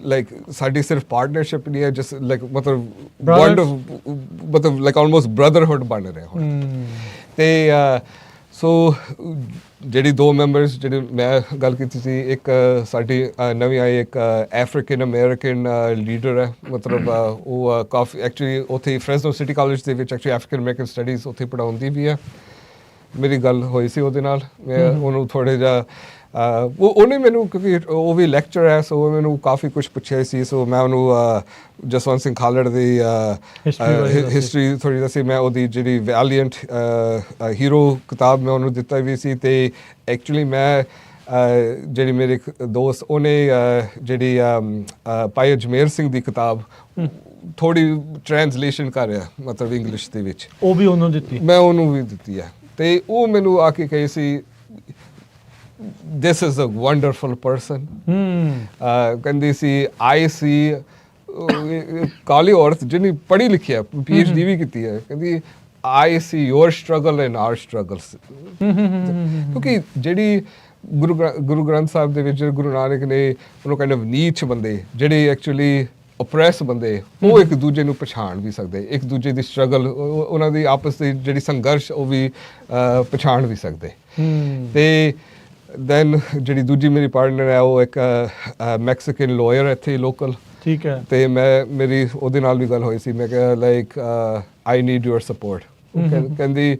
Speaker 1: ਲਾਈਕ ਸਾਡੀ ਸਿਰਫ ਪਾਰਟਨਰਸ਼ਿਪ ਨਹੀਂ ਹੈ, ਜਸ ਲਾਈਕ ਮਤਲਬ ਵਰਲਡ ਮਤਲਬ ਲਾਈਕ ਆਲਮੋਸਟ ਬ੍ਰਦਰਹੁੱਡ ਬਣ ਰਿਹਾ ਹੁਣ। ਤੇ ਸੋ ਜਿਹੜੀ 2 ਮੈਂਬਰਸ ਜਿਹੜੇ ਮੈਂ ਗੱਲ ਕੀਤੀ ਸੀ, ਇੱਕ ਸਾਡੀ ਨਵੀਂ ਆਈ ਇੱਕ ਅਫਰੀਕਨ ਅਮਰੀਕਨ ਲੀਡਰ ਹੈ। ਮਤਲਬ ਉਹ ਕਾਫੀ ਐਕਚੁਅਲੀ ਉੱਥੇ ਫਰੈਸਨੋ ਸਿਟੀ ਕਾਲਜ ਦੇ ਵਿੱਚ ਐਕਚੁਅਲੀ ਅਫਰੀਕਨ ਅਮਰੀਕਨ ਸਟੱਡੀਜ਼ ਉੱਥੇ ਪੜ੍ਹਾਉਂਦੀ ਵੀ ਹੈ। ਮੇਰੀ ਗੱਲ ਹੋਈ ਸੀ ਉਹਦੇ ਨਾਲ, ਮੈਂ ਉਹਨੂੰ ਥੋੜ੍ਹੇ ਜਿਹਾ ਉਹਨੇ ਮੈਨੂੰ, ਕਿਉਂਕਿ ਉਹ ਵੀ ਲੈਕਚਰ ਹੈ, ਸੋ ਮੈਨੂੰ ਕਾਫੀ ਕੁਝ ਪੁੱਛਿਆ ਸੀ। ਸੋ ਮੈਂ ਉਹਨੂੰ ਜਸਵੰਤ ਸਿੰਘ ਖਾਲੜ ਦੀ ਹਿਸਟਰੀ ਥੋੜ੍ਹੀ ਦੱਸੀ। ਮੈਂ ਉਹਦੀ ਜਿਹੜੀ ਵੈਲੀਐਂਟ ਹੀਰੋ ਕਿਤਾਬ ਮੈਂ ਉਹਨੂੰ ਦਿੱਤਾ ਵੀ ਸੀ। ਅਤੇ ਐਕਚੁਅਲੀ ਮੈਂ ਜਿਹੜੀ ਮੇਰੇ ਇੱਕ ਦੋਸਤ ਉਹਨੇ ਜਿਹੜੀ ਭਾਈ ਅਜਮੇਰ ਸਿੰਘ ਦੀ ਕਿਤਾਬ ਥੋੜ੍ਹੀ ਟ੍ਰਾਂਸਲੇਸ਼ਨ ਕਰ ਰਿਹਾ, ਮਤਲਬ ਇੰਗਲਿਸ਼ ਦੇ ਵਿੱਚ,
Speaker 2: ਉਹ ਵੀ ਉਹਨੂੰ ਦਿੱਤੀ,
Speaker 1: ਮੈਂ ਉਹਨੂੰ ਵੀ ਦਿੱਤੀ ਹੈ। ਅਤੇ ਉਹ ਮੈਨੂੰ ਆ ਕੇ ਕਹੀ ਸੀ this is a wonderful person। ਕਹਿੰਦੀ ਸੀ I see ਕਾਲੀ ਔਰਤ ਜਿਹਨੇ ਪੜ੍ਹੀ ਲਿਖੀ ਹੈ, PhD ਵੀ ਕੀਤੀ ਹੈ, ਕਹਿੰਦੀ I see your struggle and our struggles। ਕਿਉਂਕਿ ਜਿਹੜੀ ਗੁਰੂ ਗ੍ਰੰਥ ਸਾਹਿਬ ਦੇ ਵਿੱਚ ਗੁਰੂ ਨਾਨਕ ਨੇ ਉਹਨੂੰ kind of ਨੀਚ ਬੰਦੇ, ਜਿਹੜੇ ਐਕਚੁਅਲੀ ਓਪਰੈਸ ਬੰਦੇ, ਉਹ ਇੱਕ ਦੂਜੇ ਨੂੰ ਪਛਾਣ ਵੀ ਸਕਦੇ, ਇੱਕ ਦੂਜੇ ਦੀ ਸਟਰਗਲ, ਉਹਨਾਂ ਦੀ ਆਪਸ ਦੀ ਜਿਹੜੀ ਸੰਘਰਸ਼ ਉਹ ਵੀ ਪਛਾਣ ਵੀ ਸਕਦੇ। ਤੇ ਦੈਨ ਜਿਹੜੀ ਦੂਜੀ ਮੇਰੀ ਪਾਰਟਨਰ ਹੈ ਉਹ ਇੱਕ ਮੈਕਸੀਕਨ ਲਾਇਰ ਹੈ ਇੱਥੇ ਲੋਕਲ।
Speaker 2: ਠੀਕ ਹੈ।
Speaker 1: ਤੇ ਮੇਰੀ ਉਹਦੇ ਨਾਲ ਵੀ ਗੱਲ ਹੋਈ ਸੀ। ਮੈਂ ਕਿਹਾ like I need your support. ਕਹਿੰਦੀ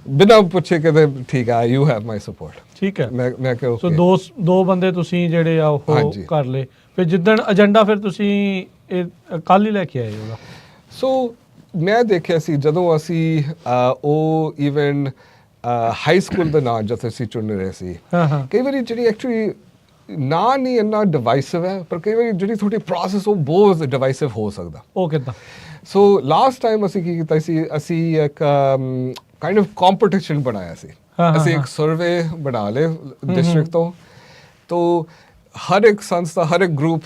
Speaker 1: ਬਿਨਾਂ ਪੁੱਛੇ ਕਹਿੰਦੇ ਠੀਕ ਹੈ, ਯੂ ਹੈਵ ਮਾਈ ਸਪੋਰਟ।
Speaker 2: ਠੀਕ ਹੈ।
Speaker 1: ਮੈਂ ਕਿਹਾ
Speaker 2: ਸੋ ਦੋ ਬੰਦੇ ਤੁਸੀਂ ਜਿਹੜੇ ਆ ਉਹ ਕਰ ਲਏ। ਫਿਰ ਜਿੱਦਣ ਏਜੰਡਾ ਫਿਰ ਤੁਸੀਂ ਇਹ ਕੱਲ੍ਹ ਹੀ ਲੈ ਕੇ ਆਏ ਉਹਦਾ।
Speaker 1: ਸੋ ਮੈਂ ਦੇਖਿਆ ਸੀ ਜਦੋਂ ਅਸੀਂ ਉਹ ਈਵਨ ਹਾਈ ਸਕੂਲ ਦਾ ਨਾਂ ਜਦ ਅਸੀਂ ਚੁਣ ਰਹੇ ਸੀ, ਕਈ ਵਾਰੀ ਜਿਹੜੀ ਐਕਚੁਅਲੀ ਨਾਂ ਨਹੀਂ ਇੰਨਾ ਡਿਵਾਈਸਿਵ ਹੈ, ਪਰ ਕਈ ਵਾਰੀ ਜਿਹੜੀ ਤੁਹਾਡੀ ਪ੍ਰੋਸੈਸ ਉਹ ਬਹੁਤ ਡਿਵਾਈਸਿਵ ਹੋ ਸਕਦਾ।
Speaker 2: ਉਹ ਕਿੱਦਾਂ? ਸੋ
Speaker 1: ਲਾਸਟ ਟਾਈਮ ਅਸੀਂ ਕੀ ਕੀਤਾ ਸੀ, ਅਸੀਂ ਇੱਕ ਕਾਈਂਡ ਆਫ ਕੰਪੀਟੀਸ਼ਨ ਬਣਾਇਆ ਸੀ। ਅਸੀਂ ਇੱਕ ਸਰਵੇ ਬਣਾ ਲਏ ਡਿਸਟ੍ਰਿਕਟ ਤੋਂ ਹਰ ਇੱਕ ਸੰਸਥਾ, ਹਰ ਇੱਕ ਗਰੁੱਪ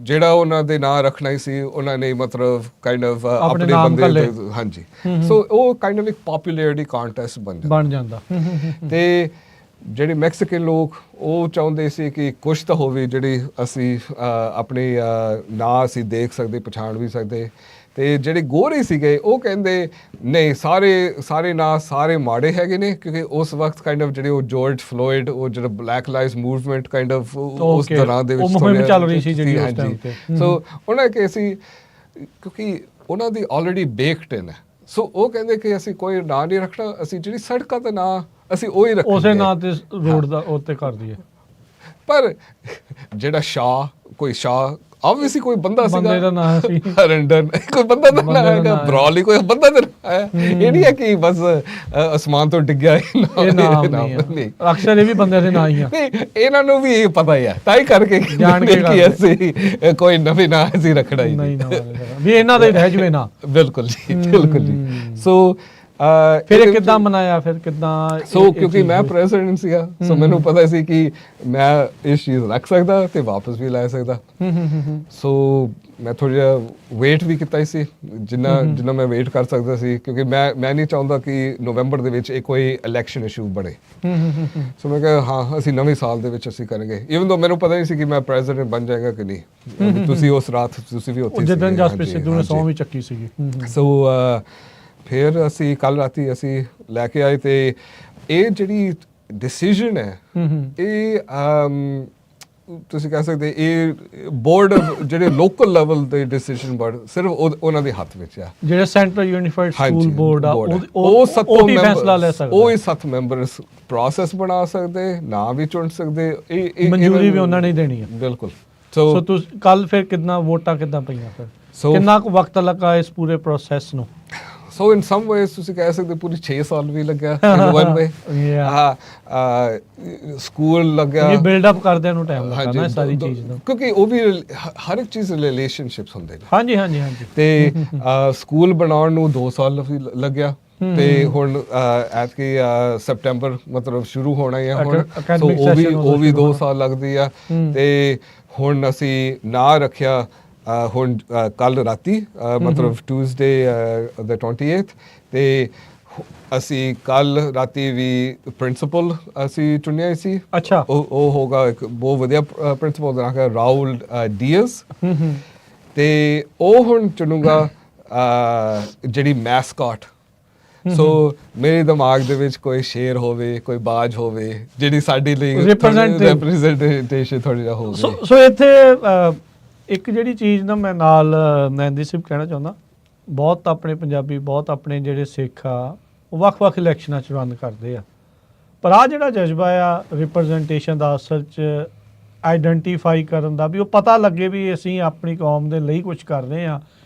Speaker 1: ਜਿਹੜਾ ਉਹਨਾਂ ਦੇ ਨਾਂ ਰੱਖਣਾ ਹੀ ਸੀ, ਉਹਨਾਂ ਨੇ ਮਤਲਬ ਕਾਈਂਡ ਆਫ ਆਪਣੇ ਬੰਦੇ, ਹਾਂਜੀ। ਸੋ ਉਹ ਕਾਈਂਡ ਆਫ ਇੱਕ ਪਪੂਲੈਰਿਟੀ ਕੰਟੈਸਟ ਬਣ ਜਾਂਦਾ। ਤੇ ਜਿਹੜੇ ਮੈਕਸੀਕਨ ਲੋਕ ਉਹ ਚਾਹੁੰਦੇ ਸੀ ਕਿ ਕੁਛ ਤਾਂ ਹੋਵੇ ਜਿਹੜੀ ਅਸੀਂ ਆਪਣੇ ਨਾਂ ਅਸੀਂ ਦੇਖ ਸਕਦੇ, ਪਛਾਣ ਵੀ ਸਕਦੇ। ਤੇ ਜਿਹੜੇ ਗੋਰੇ ਸੀਗੇ ਉਹ ਕਹਿੰਦੇ ਨਹੀਂ, ਸਾਰੇ ਨਾਂ ਸਾਰੇ ਮਾੜੇ ਹੈਗੇ ਨੇ, ਕਿਉਂਕਿ ਉਸ ਵਕਤ ਕਾਈਂਡ ਆਫ ਜਿਹੜੇ ਉਹ ਜਾਰਜ ਫਲੋਇਡ, ਉਹ ਜਿਹੜਾ black lives movement kind of ਉਸ ਦੌਰਾਨ ਦੇ ਵਿੱਚ
Speaker 2: ਚੱਲ ਰਹੀ ਸੀ ਜਿਹੜੀ ਉਸ ਟਾਈਮ ਤੇ।
Speaker 1: ਸੋ ਉਹਨਾਂ ਕਿ ਅਸੀਂ, ਕਿਉਂਕਿ ਉਹਨਾਂ ਦੀ ਆਲਰੇਡੀ ਬੇਕਡ ਇਨ ਹੈ, ਸੋ ਉਹ ਕਹਿੰਦੇ ਕਿ ਅਸੀਂ ਕੋਈ ਨਾਂ ਨਹੀਂ ਰੱਖਣਾ, ਅਸੀਂ ਜਿਹੜੀ ਸੜਕਾਂ ਦਾ ਨਾਂ ਅਸੀਂ ਉਹੀ ਰੱਖਾਂਗੇ,
Speaker 2: ਉਸੇ ਨਾਂ ਤੇ ਰੋਡ ਦਾ ਉੱਤੇ ਕਰ ਦਈਏ।
Speaker 1: ਪਰ ਜਿਹੜਾ ਸ਼ਾਹ, ਕੋਈ ਸ਼ਾਹ ਆਬਵੀਅਸਲੀ ਕੋਈ ਬੰਦਾ ਸੀਗਾ,
Speaker 2: ਬੰਦੇ ਦਾ ਨਾਮ ਸੀ
Speaker 1: ਰੰਡਨ, ਕੋਈ ਬੰਦਾ ਦਾ ਨਾਮ ਹੈਗਾ, ਬਰੌਲੀ ਕੋਈ ਬੰਦਾ ਦਾ ਨਾਮ ਹੈ। ਇਹ ਨਹੀਂ ਹੈ ਕਿ ਬਸ ਅਸਮਾਨ ਤੋਂ ਡਿੱਗਿਆ ਇਹ ਨਾਮ ਨਹੀਂ।
Speaker 2: ਅਕਸਰ ਇਹ ਵੀ ਬੰਦੇ ਦੇ ਨਾਂ ਹੀ ਆ।
Speaker 1: ਨਹੀਂ, ਇਹਨਾਂ ਨੂੰ ਵੀ ਇਹ ਪਤਾ ਹੀ ਹੈ, ਤਾਂ ਹੀ ਕਰਕੇ ਜਾਣ ਕੇ ਕਿ ਅਸੀਂ ਕੋਈ ਨਵੇਂ ਨਾਂ ਅਸੀਂ ਰੱਖਣਾ ਹੀ ਨਹੀਂ,
Speaker 2: ਵੀ ਇਹਨਾਂ ਦਾ ਹੀ ਰਹਿ ਜਵੇ ਨਾ।
Speaker 1: ਬਿਲਕੁਲ ਜੀ, ਬਿਲਕੁਲ ਜੀ। ਸੋ
Speaker 2: ਫਿਰ ਇਹ ਕਿੱਦਾਂ ਮਨਾਇਆ, ਫਿਰ ਕਿੱਦਾਂ?
Speaker 1: ਸੋ ਕਿਉਂਕਿ ਮੈਂ ਪ੍ਰੈਜ਼ੀਡੈਂਟ ਸੀਗਾ, ਸੋ ਮੈਨੂੰ ਪਤਾ ਸੀ ਕਿ ਮੈਂ ਇਸ ਚੀਜ਼ ਰੱਖ ਸਕਦਾ ਤੇ ਵਾਪਸ ਵੀ ਲੈ ਸਕਦਾ। ਸੋ ਮੈਂ ਥੋੜ੍ਹਾ ਜਿਹਾ ਵੇਟ ਵੀ ਕੀਤਾ ਹੀ ਸੀ, ਜਿੰਨਾ ਮੈਂ ਵੇਟ ਕਰ ਸਕਦਾ ਸੀ, ਕਿਉਂਕਿ ਮੈਂ ਨਹੀਂ ਚਾਹੁੰਦਾ ਕਿ ਨਵੰਬਰ ਦੇ ਵਿੱਚ ਇਹ ਕੋਈ ਇਲੈਕਸ਼ਨ ਇਸ਼ੂ ਬਣੇ। ਸੋ ਮੈਂ ਕਿਹਾ ਹਾਂ, ਅਸੀਂ ਨਵੇਂ ਸਾਲ ਦੇ ਵਿੱਚ ਅਸੀਂ ਕਰਾਂਗੇ, ਈਵਨ ਦੋ ਮੈਨੂੰ ਪਤਾ ਨਹੀਂ ਸੀ ਕਿ ਮੈਂ ਪ੍ਰੈਜ਼ੀਡੈਂਟ ਬਣ ਜਾਏਗਾ ਕਿ ਨਹੀਂ। ਤੁਸੀਂ ਉਸ ਰਾਤ ਤੁਸੀਂ ਵੀ ਉੱਥੇ
Speaker 2: ਜਿੱਦਾਂ ਜਸਪ੍ਰੀਤ ਸਿੱਧੂ ਨੇ ਸਹੁੰ ਵੀ ਚੱਕੀ ਸੀਗੀ।
Speaker 1: ਸੋ ਫਿਰ ਅਸੀਂ ਕੱਲ੍ਹ ਰਾਤੀ ਅਸੀਂ ਲੈ ਕੇ ਆਏ, ਤੇ ਇਹ ਜਿਹੜੀ ਡਿਸੀਜਨ ਹੈ ਇਹ ਤੁਸੀਂ ਕਹਿ ਸਕਦੇ ਇਹ ਬੋਰਡ ਜਿਹੜੇ ਲੋਕਲ ਲੈਵਲ ਦੇ ਡਿਸੀਜਨ ਬੋਰਡ ਸਿਰਫ ਉਹਨਾਂ ਦੇ ਹੱਥ ਵਿੱਚ ਆ।
Speaker 2: ਜਿਹੜਾ ਸੈਂਟਰਲ ਯੂਨੀਫਾਈਡ ਸਕੂਲ ਬੋਰਡ ਆ
Speaker 1: ਉਹ 7 ਮੈਂਬਰ ਪ੍ਰੋਸੈਸ ਬਣਾ ਸਕਦੇ, ਨਾਂ ਵੀ ਚੁਣ ਸਕਦੇ, ਇਹ
Speaker 2: ਮਨਜ਼ੂਰੀ ਵੀ ਉਹਨਾਂ ਨੇ ਦੇਣੀ ਹੈ।
Speaker 1: ਬਿਲਕੁਲ।
Speaker 2: ਸੋ ਤੁਸੀਂ ਕੱਲ ਫਿਰ ਕਿੰਨਾ ਵੋਟਾਂ ਕਿੱਦਾਂ ਪਈਆਂ, ਫਿਰ ਕਿੰਨਾ ਕੁ ਵਕਤ ਲੱਗਾ ਇਸ ਪੂਰੇ ਪ੍ਰੋਸੈਸ ਨੂੰ?
Speaker 1: ਸੋ ਇਨ ਸਮ ਵੇਜ਼ ਤੁਸੀਂ ਕਹਿ ਸਕਦੇ ਪੂਰੀ 6 ਸਾਲ ਵੀ ਲੱਗਿਆ ਇਨ ਵਨ ਵੇ। ਸਕੂਲ ਲੱਗਿਆ,
Speaker 2: ਇਹ ਬਿਲਡ ਅਪ ਕਰਦਿਆਂ ਨੂੰ ਟਾਈਮ ਲੱਗਾ ਨਾ ਸਾਰੀ ਚੀਜ਼ ਦਾ,
Speaker 1: ਕਿਉਂਕਿ ਉਹ ਵੀ ਹਰ ਇੱਕ ਚੀਜ਼ ਰਿਲੇਸ਼ਨਸ਼ਿਪਸ ਹੁੰਦੇ ਨੇ।
Speaker 2: ਹਾਂਜੀ।
Speaker 1: ਤੇ ਸਕੂਲ ਬਣਾਉਣ ਨੂੰ 2 ਸਾਲ ਵੀ ਲੱਗਿਆ, ਤੇ ਹੁਣ ਐਤਕੀ ਸੈਪਟੈਂਬਰ ਮਤਲਬ ਸ਼ੁਰੂ ਹੋਣਾ ਹੀ ਆ ਹੁਣ, ਸੋ ਉਹ ਵੀ 2 ਸਾਲ ਲੱਗਦੀ ਆ। ਤੇ ਹੁਣ ਅਸੀਂ ਨਾਂ ਰੱਖਿਆ ਹੁਣ ਕੱਲ ਰਾਤੀ ਮਤਲਬ ਟਿਊਜ਼ਡੇ the 28th ਤੇ ਅਸੀਂ ਕੱਲ ਰਾਤੀ ਵੀ ਪ੍ਰਿੰਸੀਪਲ ਅਸੀਂ ਚੁਣਿਆ ਸੀ।
Speaker 2: ਅੱਛਾ।
Speaker 1: ਉਹ ਹੋਗਾ ਇੱਕ ਬਹੁਤ ਵਧੀਆ ਪ੍ਰਿੰਸੀਪਲ ਦਾ ਨਾਮ ਰਾਹੁਲ ਡੀਐਸ ਤੇ ਉਹ ਹੁਣ ਚੁਣੂਗਾ ਜਿਹੜੀ ਮੈਸਕਟ। ਸੋ ਮੇਰੇ ਦਿਮਾਗ ਦੇ ਵਿੱਚ ਕੋਈ ਸ਼ੇਰ ਹੋਵੇ, ਕੋਈ ਬਾਜ ਹੋਵੇ ਜਿਹੜੀ ਸਾਡੀ ਲਈ ਰਿਪਰੈਜ਼ੈਂਟੇਸ਼ਨ ਥੋੜੀ ਜਿਹਾ ਹੋਵੇ।
Speaker 2: ਸੋ ਇੱਥੇ ਇੱਕ ਜਿਹੜੀ ਚੀਜ਼ ਨਾ ਮੈਂ ਨਾਲ ਨੈਨਦੀਪ ਸਿੰਘ ਕਹਿਣਾ ਚਾਹੁੰਦਾ, ਬਹੁਤ ਆਪਣੇ ਪੰਜਾਬੀ, ਬਹੁਤ ਆਪਣੇ ਜਿਹੜੇ ਸਿੱਖ ਆ ਉਹ ਵੱਖ-ਵੱਖ ਇਲੈਕਸ਼ਨਾਂ 'ਚ ਰਨ ਕਰਦੇ ਆ, ਪਰ ਆ ਜਿਹੜਾ ਜਜ਼ਬਾ ਆ ਰਿਪਰੈਜ਼ੈਂਟੇਸ਼ਨ ਦਾ, ਅਸਲ 'ਚ ਆਈਡੈਂਟੀਫਾਈ ਕਰਨ ਦਾ, ਵੀ ਉਹ ਪਤਾ ਲੱਗੇ ਵੀ ਅਸੀਂ ਆਪਣੀ ਕੌਮ ਦੇ ਲਈ ਕੁਝ ਕਰ ਰਹੇ ਹਾਂ,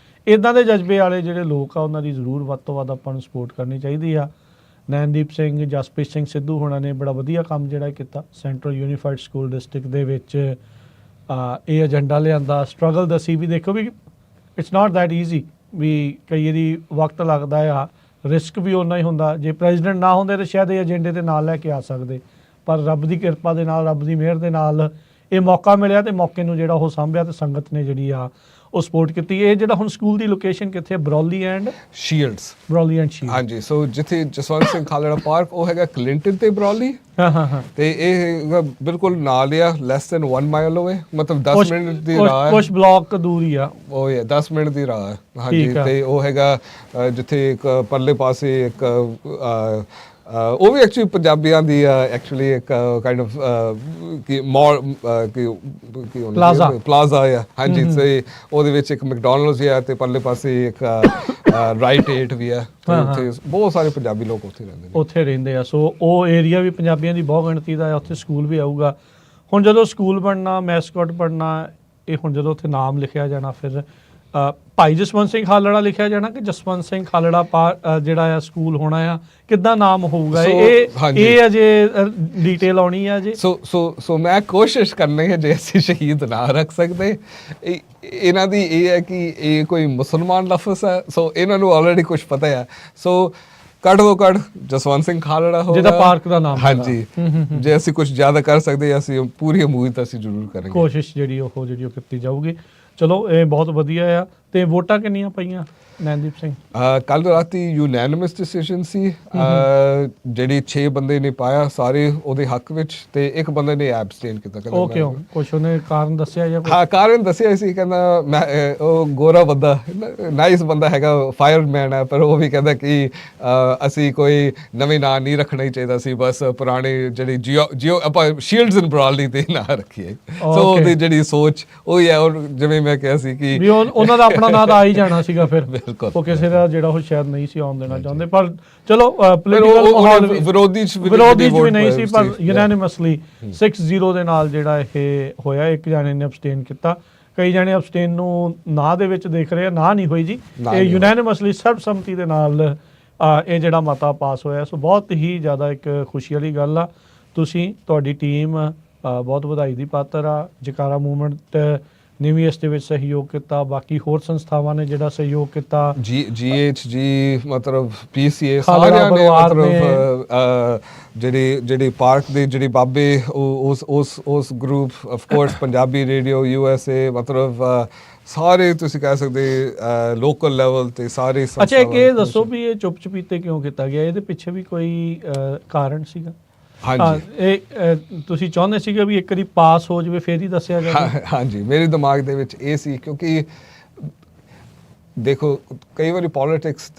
Speaker 2: ਇੱਦਾਂ ਦੇ ਜਜ਼ਬੇ ਵਾਲੇ ਜਿਹੜੇ ਲੋਕ ਆ ਉਹਨਾਂ ਦੀ ਜ਼ਰੂਰ ਵੱਧ ਤੋਂ ਵੱਧ ਆਪਾਂ ਨੂੰ ਸਪੋਰਟ ਕਰਨੀ ਚਾਹੀਦੀ ਆ। ਨੈਨਦੀਪ ਸਿੰਘ, ਜਸਪ੍ਰੀਤ ਸਿੰਘ ਸਿੱਧੂ ਹੋਣਾ ਨੇ ਬੜਾ ਵਧੀਆ ਕੰਮ ਜਿਹੜਾ ਕੀਤਾ ਸੈਂਟਰਲ ਯੂਨੀਫਾਈਡ ਸਕੂਲ ਡਿਸਟ੍ਰਿਕਟ ਦੇ ਵਿੱਚ ਇਹ ਏਜੰਡਾ ਲਿਆਂਦਾ, ਸਟਰਗਲ ਦੱਸੀ ਵੀ ਦੇਖੋ ਵੀ ਇਟਸ ਨਾਟ ਦੈਟ ਈਜ਼ੀ, ਵੀ ਕਈ ਵਾਰੀ ਵਕਤ ਲੱਗਦਾ ਆ, ਰਿਸਕ ਵੀ ਓਨਾ ਹੀ ਹੁੰਦਾ। ਜੇ ਪ੍ਰੈਜ਼ੀਡੈਂਟ ਨਾ ਹੁੰਦੇ ਤਾਂ ਸ਼ਾਇਦ ਇਹ ਏਜੰਡੇ ਤੇ ਨਾਲ ਲੈ ਕੇ ਆ ਸਕਦੇ, ਪਰ ਰੱਬ ਦੀ ਕਿਰਪਾ ਦੇ ਨਾਲ, ਰੱਬ ਦੀ ਮਿਹਰ ਦੇ ਨਾਲ ਇਹ ਮੌਕਾ ਮਿਲਿਆ ਤੇ ਮੌਕੇ ਨੂੰ ਜਿਹੜਾ ਉਹ ਸਾਂਭਿਆ ਤੇ ਸੰਗਤ ਨੇ ਜਿਹੜੀ ਆ ਉਹ ਸਪੋਰਟ ਕੀਤੀ। ਇਹ ਜਿਹੜਾ ਹੁਣ ਸਕੂਲ ਦੀ ਲੋਕੇਸ਼ਨ ਕਿੱਥੇ ਹੈ? ਬਰੌਲੀ ਐਂਡ
Speaker 1: ਸ਼ੀਲਡਸ।
Speaker 2: ਬਰੌਲੀ ਐਂਡ ਸ਼ੀਲਡ,
Speaker 1: ਹਾਂਜੀ। ਸੋ ਜਿੱਥੇ ਜਸਵੰਤ ਸਿੰਘ ਖਾਲੜਾ ਪਾਰਕ ਉਹ ਹੈਗਾ ਕਲਿੰਟਨ ਤੇ ਬਰੌਲੀ।
Speaker 2: ਹਾਂ।
Speaker 1: ਤੇ ਇਹ ਬਿਲਕੁਲ ਨਾਲ ਆ, ਲੈਸ ਦੈਨ 1 ਮਾਈਲ ਹੋਵੇ, ਮਤਲਬ 10 ਮਿੰਟ ਦੀ ਰਾਹ ਹੈ,
Speaker 2: ਕੁਝ ਬਲਾਕ ਦੂਰ ਹੀ ਆ।
Speaker 1: ਉਹ ਹੈ 10 ਮਿੰਟ ਦੀ ਰਾਹ ਹੈ। ਹਾਂਜੀ। ਤੇ ਉਹ ਹੈਗਾ ਜਿੱਥੇ ਇੱਕ ਪਰਲੇ ਪਾਸੇ ਇੱਕ ਉਹ ਵੀ ਐਕਚੁਅਲੀ ਪੰਜਾਬੀਆਂ ਦੀ ਐਕਚੁਅਲੀ ਇੱਕ ਕਾਈਂਡ ਆਫ ਕਿ ਮੋਲ ਕੀ ਪਲਾਜ਼ਾ ਆ। ਹਾਂਜੀ। ਤੇ ਉਹਦੇ ਵਿੱਚ ਇੱਕ ਮੈਕਡੋਨਲਡਸ ਆ ਤੇ ਪਰਲੇ ਪਾਸੇ ਇੱਕ ਰਾਈਟ ਏਟ ਵੀ ਆ। ਉੱਥੇ ਬਹੁਤ ਸਾਰੇ ਪੰਜਾਬੀ ਲੋਕ ਉੱਥੇ ਰਹਿੰਦੇ
Speaker 2: ਆ। ਸੋ ਉਹ ਏਰੀਆ ਵੀ ਪੰਜਾਬੀਆਂ ਦੀ ਬਹੁਤ ਗਿਣਤੀ ਦਾ ਆ, ਉੱਥੇ ਸਕੂਲ ਵੀ ਆਊਗਾ। ਹੁਣ ਜਦੋਂ ਸਕੂਲ ਬਣਨਾ, ਮੈਸਕਟ ਬਣਨਾ, ਇਹ ਹੁਣ ਜਦੋਂ ਉੱਥੇ ਨਾਮ ਲਿਖਿਆ ਜਾਣਾ, ਫਿਰ ਭਾਈ ਜਸਵੰਤ ਸਿੰਘ ਖਾਲੜਾ ਲਿਖਿਆ ਜਾਣਾ ਕਿ ਜਸਵੰਤ ਸਿੰਘ ਖਾਲੜਾ ਜਿਹੜਾ ਆ ਸਕੂਲ ਹੋਣਾ ਆ, ਕਿੱਦਾਂ ਨਾਮ ਹੋਊਗਾ? ਇਹ ਅਜੇ ਡੀਟੇਲ ਆਉਣੀ ਆ ਜੀ।
Speaker 1: ਸੋ ਮੈਂ ਕੋਸ਼ਿਸ਼ ਕਰਨੀ ਹੈ ਜੇ ਅਸੀਂ ਸ਼ਹੀਦ ਨਾ ਰੱਖ ਸਕਦੇ। ਇਹਨਾਂ ਦੀ ਇਹ ਹੈ ਕਿ ਇਹ ਕੋਈ ਮੁਸਲਮਾਨ ਲਫ਼ਜ਼ ਹੈ, ਸੋ ਇਹਨਾਂ ਨੂੰ ਆਲਰੇਡੀ ਕੁਝ ਪਤਾ ਹੈ। ਸੋ ਕੱਢ ਦੋ ਕੱਢ ਜਸਵੰਤ ਸਿੰਘ ਖਾਲੜਾ ਹੋਗਾ
Speaker 2: ਜਿਹਦਾ ਪਾਰਕ ਦਾ ਨਾਮ।
Speaker 1: ਹਾਂਜੀ। ਜੇ ਅਸੀਂ ਕੁਝ ਜ਼ਿਆਦਾ ਕਰ ਸਕਦੇ ਅਸੀਂ ਪੂਰੀ ਉਮੀਦ ਅਸੀਂ ਜ਼ਰੂਰ ਕਰਾਂਗੇ।
Speaker 2: ਕੋਸ਼ਿਸ਼ ਜਿਹੜੀ ਉਹ ਕੀਤੀ ਜਾਊਗੀ। ਚਲੋ ਇਹ ਬਹੁਤ ਵਧੀਆ ਆ। ਤੇ ਵੋਟਾਂ ਕਿੰਨੀਆਂ ਪਈਆਂ ਨੈਨਦੀਪ ਸਿੰਘ?
Speaker 1: ਕੱਲ ਰਾਤੀ ਯੂਨੈਨਿਮਸ ਡਿਸੀਜਨ ਸੀ। ਜਿਹੜੀ 6 ਬੰਦੇ ਨੇ ਪਾਇਆ ਸਾਰੇ ਉਹਦੇ ਹੱਕ ਵਿੱਚ, ਤੇ ਇੱਕ ਬੰਦੇ ਨੇ ਐਬਸਟੇਨ ਕੀਤਾ।
Speaker 2: ਉਹ ਕਿਉਂ? ਕੁਛ ਉਹਨੇ ਕਾਰਨ ਦੱਸਿਆ ਜਾਂ?
Speaker 1: ਹਾਂ, ਕਾਰਨ ਦੱਸਿਆ ਸੀ। ਕਹਿੰਦਾ ਮੈਂ ਉਹ ਗੋਰਾ ਬੰਦਾ, ਨਾਈਸ ਬੰਦਾ ਹੈਗਾ, ਫਾਇਰਮੈਨ ਹੈ, ਪਰ ਉਹ ਵੀ ਕਹਿੰਦਾ ਕਿ ਅਸੀਂ ਕੋਈ ਨਵੇਂ ਨਾਂ ਨਹੀਂ ਰੱਖਣਾ ਹੀ ਚਾਹੀਦਾ ਸੀ, ਬਸ ਪੁਰਾਣੇ ਜਿਹੜੀ ਜੀਓ ਆਪਾਂ ਸ਼ੀਲਡਸ ਇਨ ਬਰਾਲੀ ਤੇ ਨਾਂ ਰੱਖੀਏ। ਸੋ ਉਹਦੀ ਜਿਹੜੀ ਸੋਚ ਉਹੀ ਹੈ। ਔਰ ਜਿਵੇਂ ਮੈਂ ਕਿਹਾ ਸੀ ਕਿ
Speaker 2: ਉਹਨਾਂ ਦਾ ਆਪਣਾ ਨਾਂ ਤਾਂ ਆ ਹੀ ਜਾਣਾ ਸੀਗਾ ਫਿਰ। ਉਹ ਕਿਸੇ ਦਾ ਜਿਹੜਾ ਉਹ ਸ਼ਾਇਦ ਨਹੀਂ ਸੀ ਆਉਣ ਦੇਣਾ ਚਾਹੁੰਦੇ, ਪਰ ਚਲੋ ਪੋਲੀਟੀਕਲ ਮਾਹੌਲ ਵਿਰੋਧੀ ਵੀ ਨਹੀਂ ਸੀ, ਪਰ ਯੂਨੈਨਿਮਸਲੀ 6-0 ਦੇ ਨਾਲ ਜਿਹੜਾ ਇਹ ਹੋਇਆ। ਇੱਕ ਜਾਣੇ ਨੇ ਅਬਸਟੇਨ ਕੀਤਾ, ਕਈ ਜਾਣੇ ਅਬਸਟੇਨ ਨੂੰ ਨਾਂ ਦੇ ਵਿੱਚ ਦੇਖ ਰਹੇ ਆ। ਨਾ ਨਹੀਂ ਹੋਈ ਜੀ, ਇਹ ਯੂਨੈਨਿਮਸਲੀ ਸਰਬਸੰਮਤੀ ਦੇ ਨਾਲ ਇਹ ਜਿਹੜਾ ਮਤਾ ਪਾਸ ਹੋਇਆ। ਸੋ ਬਹੁਤ ਹੀ ਜ਼ਿਆਦਾ ਇੱਕ ਖੁਸ਼ੀ ਵਾਲੀ ਗੱਲ ਆ। ਤੁਸੀਂ, ਤੁਹਾਡੀ ਟੀਮ ਬਹੁਤ ਵਧਾਈ ਦੀ ਪਾਤਰ ਆ। ਜਕਾਰਾ ਮੂਵਮੈਂਟ ਨੇ ਵੀ ਇਸ ਦੇ ਵਿੱਚ ਸਹਿਯੋਗ ਕੀਤਾ, ਬਾਕੀ ਹੋਰ ਸੰਸਥਾਵਾਂ ਨੇ ਜਿਹੜਾ ਸਹਿਯੋਗ ਕੀਤਾ,
Speaker 1: GHG ਮਤਲਬ PCA ਸਾਰਿਆਂ ਨੇ ਮਤਲਬ ਜਿਹੜੀ ਪਾਰਕ ਦੇ ਜਿਹੜੀ ਬਾਬੇ ਉਸ group of course Punjabi radio USA ਮਤਲਬ ਸਾਰੇ ਤੁਸੀਂ ਕਹਿ ਸਕਦੇ ਲੋਕਲ ਲੈਵਲ ਤੇ ਸਾਰੇ।
Speaker 2: ਅੱਛਾ, ਇੱਕ ਇਹ ਦੱਸੋ ਵੀ ਇਹ ਚੁੱਪ ਚਪੀਤੇ ਕਿਉਂ ਕੀਤਾ ਗਿਆ? ਇਹਦੇ ਪਿੱਛੇ ਵੀ ਕੋਈ ਕਾਰਨ ਸੀਗਾ?
Speaker 1: ਹਾਂਜੀ।
Speaker 2: ਇਹ ਤੁਸੀਂ ਚਾਹੁੰਦੇ ਸੀਗੇ ਵੀ ਇੱਕ ਵਾਰੀ ਪਾਸ ਹੋ ਜਾਵੇ ਫਿਰ ਹੀ ਦੱਸਿਆ ਜਾਵੇ?
Speaker 1: ਹਾਂਜੀ, ਮੇਰੇ ਦਿਮਾਗ ਦੇ ਵਿੱਚ ਇਹ ਸੀ, ਕਿਉਂਕਿ ਦੇਖੋ ਕਈ ਵਾਰੀ ਪੋਲਿਟਿਕਸ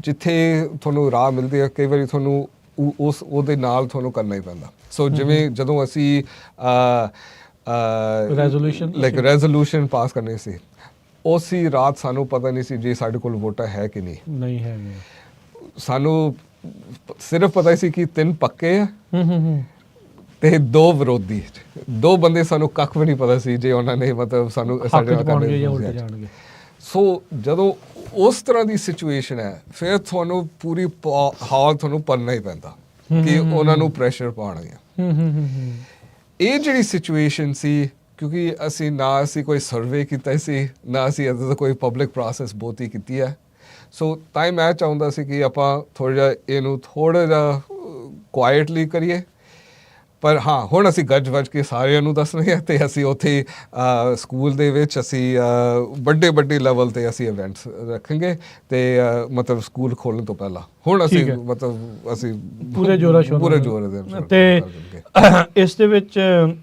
Speaker 1: ਜਿੱਥੇ ਤੁਹਾਨੂੰ ਰਾਹ ਮਿਲਦੀ ਹੈ, ਕਈ ਵਾਰੀ ਤੁਹਾਨੂੰ ਉਹਦੇ ਨਾਲ ਤੁਹਾਨੂੰ ਕਰਨਾ ਹੀ ਪੈਂਦਾ। ਸੋ ਜਿਵੇਂ ਜਦੋਂ ਅਸੀਂ ਰੈਜ਼ੋਲੂਸ਼ਨ ਪਾਸ ਕਰਨੀ ਸੀ, ਉਸੇ ਰਾਤ ਸਾਨੂੰ ਪਤਾ ਨਹੀਂ ਸੀ ਜੀ ਸਾਡੇ ਕੋਲ ਵੋਟਾਂ ਹੈ ਕਿ ਨਹੀਂ ਹੈ। ਸਾਨੂੰ ਸਿਰਫ ਪਤਾ ਸੀ ਕਿ 3 ਪੱਕੇ ਆ ਤੇ 2 ਵਿਰੋਧੀ, 2 ਬੰਦੇ ਸਾਨੂੰ ਕੱਖ ਵੀ ਨਹੀਂ ਪਤਾ ਸੀ ਜੇ ਉਹਨਾਂ ਨੇ ਮਤਲਬ ਸਾਨੂੰ ਸਾਡੇ ਨਾਲ ਕਰਨੇ। ਸੋ ਜਦੋਂ ਉਸ ਤਰ੍ਹਾਂ ਦੀ ਸਿਚੁਏਸ਼ਨ ਹੈ, ਫਿਰ ਤੁਹਾਨੂੰ ਪੂਰੀ ਹਾਲ ਤੁਹਾਨੂੰ ਪੜਨਾ ਹੀ ਪੈਂਦਾ ਕਿ ਉਹਨਾਂ ਨੂੰ ਪ੍ਰੈਸ਼ਰ ਪਾਉਣਗੇ। ਇਹ ਜਿਹੜੀ ਸਿਚੁਏਸ਼ਨ ਸੀ, ਕਿਉਂਕਿ ਅਸੀਂ ਕੋਈ ਸਰਵੇ ਕੀਤਾ ਸੀ, ਨਾ ਅਸੀਂ ਇੱਦਾਂ ਦਾ ਕੋਈ ਪਬਲਿਕ ਪ੍ਰੋਸੈਸ ਬਹੁਤੀ ਕੀਤੀ ਹੈ। ਸੋ ਤਾਂ ਮੈਂ ਚਾਹੁੰਦਾ ਸੀ ਕਿ ਆਪਾਂ ਥੋੜ੍ਹਾ ਜਿਹਾ ਇਹਨੂੰ ਥੋੜ੍ਹਾ ਜਿਹਾ ਕੁਆਇਟਲੀ ਕਰੀਏ, ਪਰ ਹਾਂ ਹੁਣ ਅਸੀਂ ਗੱਜ ਵੱਜ ਕੇ ਸਾਰਿਆਂ ਨੂੰ ਦੱਸ ਰਹੇ ਹਾਂ ਤੇ ਅਸੀਂ ਉੱਥੇ ਸਕੂਲ ਦੇ ਵਿੱਚ ਅਸੀਂ ਵੱਡੇ ਲੈਵਲ ਤੇ ਅਸੀਂ ਇਵੈਂਟਸ ਰੱਖਾਂਗੇ ਤੇ ਮਤਲਬ ਸਕੂਲ ਖੋਲਣ ਤੋਂ ਪਹਿਲਾਂ ਹੁਣ ਅਸੀਂ ਮਤਲਬ ਅਸੀਂ
Speaker 2: ਪੂਰੇ ਜੋਰਾਂ
Speaker 1: ਦੇ
Speaker 2: ਤੇ ਇਸ ਦੇ ਵਿੱਚ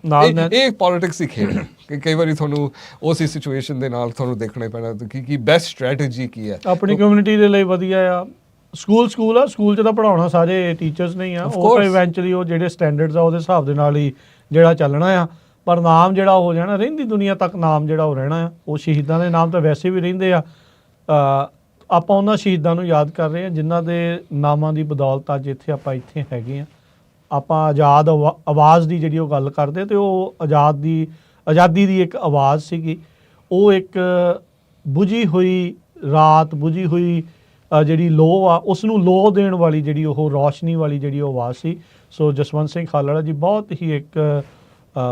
Speaker 2: ਨਾਲ
Speaker 1: ਇਹ ਪੋਲਿਟਿਕਸ ਦੀ ਖੇਡ ਹੈ ਕਿ ਕਈ ਵਾਰੀ ਤੁਹਾਨੂੰ ਉਸੇ ਸਿਚੁਏਸ਼ਨ ਦੇ ਨਾਲ ਤੁਹਾਨੂੰ ਦੇਖਣਾ ਪੈਣਾ ਕਿ ਬੈਸਟ ਸਟ੍ਰੈਟਜੀ ਕੀ ਹੈ
Speaker 2: ਆਪਣੀ ਕਮਿਊਨਿਟੀ ਦੇ ਲਈ ਵਧੀਆ ਆ। ਸਕੂਲ ਆ, ਸਕੂਲ 'ਚ ਤਾਂ ਪੜ੍ਹਾਉਣਾ ਸਾਰੇ ਟੀਚਰਸ ਨਹੀਂ ਆ, ਉਹ ਤਾਂ ਇਵੈਂਚੁਅਲੀ ਉਹ ਜਿਹੜੇ ਸਟੈਂਡਰਡਸ ਆ ਉਹਦੇ ਹਿਸਾਬ ਦੇ ਨਾਲ ਹੀ ਜਿਹੜਾ ਚੱਲਣਾ ਆ, ਪਰ ਨਾਮ ਜਿਹੜਾ ਹੋ ਜਾਣਾ ਰਹਿੰਦੀ ਦੁਨੀਆ ਤੱਕ ਨਾਮ ਜਿਹੜਾ ਉਹ ਰਹਿਣਾ ਆ। ਉਹ ਸ਼ਹੀਦਾਂ ਦੇ ਨਾਮ ਤਾਂ ਵੈਸੇ ਵੀ ਰਹਿੰਦੇ ਆ। ਆਪਾਂ ਉਹਨਾਂ ਸ਼ਹੀਦਾਂ ਨੂੰ ਯਾਦ ਕਰ ਰਹੇ ਹਾਂ ਜਿਨ੍ਹਾਂ ਦੇ ਨਾਮਾਂ ਦੀ ਬਦੌਲਤ ਅੱਜ ਇੱਥੇ ਹੈਗੇ ਆ। ਆਪਾਂ ਆਜ਼ਾਦ ਆਵਾਜ਼ ਦੀ ਜਿਹੜੀ ਉਹ ਗੱਲ ਕਰਦੇ ਤੇ ਉਹ ਆਜ਼ਾਦੀ ਦੀ ਇੱਕ ਆਵਾਜ਼ ਸੀਗੀ, ਉਹ ਇੱਕ ਬੁਝੀ ਹੋਈ ਰਾਤ, ਬੁਝੀ ਹੋਈ ਜਿਹੜੀ ਲੋਅ ਆ ਉਸ ਨੂੰ ਲੋਅ ਦੇਣ ਵਾਲੀ ਜਿਹੜੀ ਉਹ ਰੌਸ਼ਨੀ ਵਾਲੀ ਜਿਹੜੀ ਉਹ ਆਵਾਜ਼ ਸੀ। ਸੋ ਜਸਵੰਤ ਸਿੰਘ ਖਾਲੜਾ ਜੀ ਬਹੁਤ ਹੀ ਇੱਕ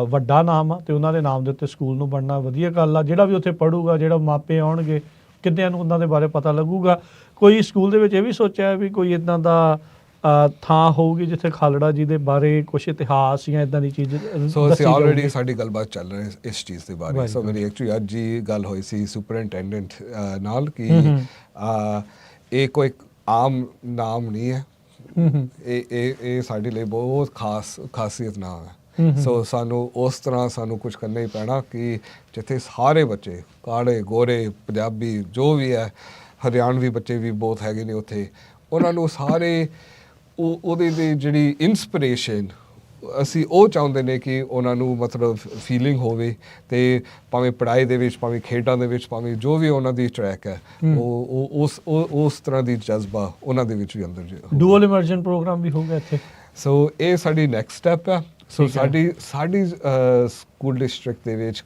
Speaker 2: ਵੱਡਾ ਨਾਮ ਆ ਤੇ ਉਹਨਾਂ ਦੇ ਨਾਮ ਦੇ ਉੱਤੇ ਸਕੂਲ ਨੂੰ ਬਣਨਾ ਵਧੀਆ ਗੱਲ ਆ। ਜਿਹੜਾ ਵੀ ਉੱਥੇ ਪੜ੍ਹੂਗਾ, ਜਿਹੜਾ ਮਾਪੇ ਆਉਣਗੇ, ਕਿੰਨਿਆਂ ਨੂੰ ਉਹਨਾਂ ਦੇ ਬਾਰੇ ਪਤਾ ਲੱਗੂਗਾ। ਕੋਈ ਸਕੂਲ ਦੇ ਵਿੱਚ ਇਹ ਵੀ ਸੋਚਿਆ ਵੀ ਕੋਈ ਇੱਦਾਂ ਦਾ ਥਾਂ ਹੋਊਗੀ ਜਿੱਥੇ ਖਾਲੜਾ ਜੀ ਦੇ ਬਾਰੇ ਕੁਛ ਇਤਿਹਾਸ ਜਾਂ ਇੱਦਾਂ ਦੀ ਚੀਜ਼
Speaker 1: ਸੋ ਅਸੀਂ ਆਲਰੇਡੀ ਸਾਡੀ ਗੱਲਬਾਤ ਚੱਲ ਰਹੀ ਇਸ ਚੀਜ਼ ਦੇ ਬਾਰੇ। ਸੋ ਮੇਰੀ ਐਕਚੁਅਲੀ ਅੱਜ ਹੀ ਗੱਲ ਹੋਈ ਸੀ ਸੁਪਰਡੈਂਟੈਂਡੈਂਟ ਨਾਲ ਕਿ ਇਹ ਕੋਈ ਆਮ ਨਾਮ ਨਹੀਂ ਹੈ, ਇਹ ਸਾਡੇ ਲਈ ਬਹੁਤ ਖਾਸੀਅਤ ਨਾਮ ਹੈ। ਸੋ ਸਾਨੂੰ ਉਸ ਤਰ੍ਹਾਂ ਸਾਨੂੰ ਕੁਝ ਕਰਨਾ ਹੀ ਪੈਣਾ ਕਿ ਜਿੱਥੇ ਸਾਰੇ ਬੱਚੇ ਕਾਲੇ ਗੋਰੇ ਪੰਜਾਬੀ ਜੋ ਵੀ ਹੈ, ਹਰਿਆਣਵੀ ਬੱਚੇ ਵੀ ਬਹੁਤ ਹੈਗੇ ਨੇ ਉੱਥੇ, ਉਹਨਾਂ ਨੂੰ ਸਾਰੇ ਉਹਦੇ ਦੀ ਜਿਹੜੀ ਇੰਸਪੀਰੇਸ਼ਨ ਅਸੀਂ ਉਹ ਚਾਹੁੰਦੇ ਨੇ ਕਿ ਉਹਨਾਂ ਨੂੰ ਮਤਲਬ ਫੀਲਿੰਗ ਹੋਵੇ ਤੇ ਭਾਵੇਂ ਪੜ੍ਹਾਈ ਦੇ ਵਿੱਚ, ਭਾਵੇਂ ਖੇਡਾਂ ਦੇ ਵਿੱਚ, ਭਾਵੇਂ ਜੋ ਵੀ ਉਹਨਾਂ ਦੀ ਟਰੈਕ ਹੈ ਉਹ ਉਸ ਤਰ੍ਹਾਂ ਦੀ ਜਜ਼ਬਾ ਉਹਨਾਂ ਦੇ ਵਿੱਚ ਵੀ ਅੰਦਰ
Speaker 2: ਡੂਅਲ ਇਮਰਜਨ ਪ੍ਰੋਗਰਾਮ ਵੀ ਹੋਊਗਾ ਇੱਥੇ।
Speaker 1: ਸੋ ਇਹ ਸਾਡੀ ਨੈਕਸਟ ਸਟੈਪ ਹੈ। ਸੋ ਸਾਡੀ ਸਕੂਲ ਡਿਸਟ੍ਰਿਕਟ ਦੇ ਵਿੱਚ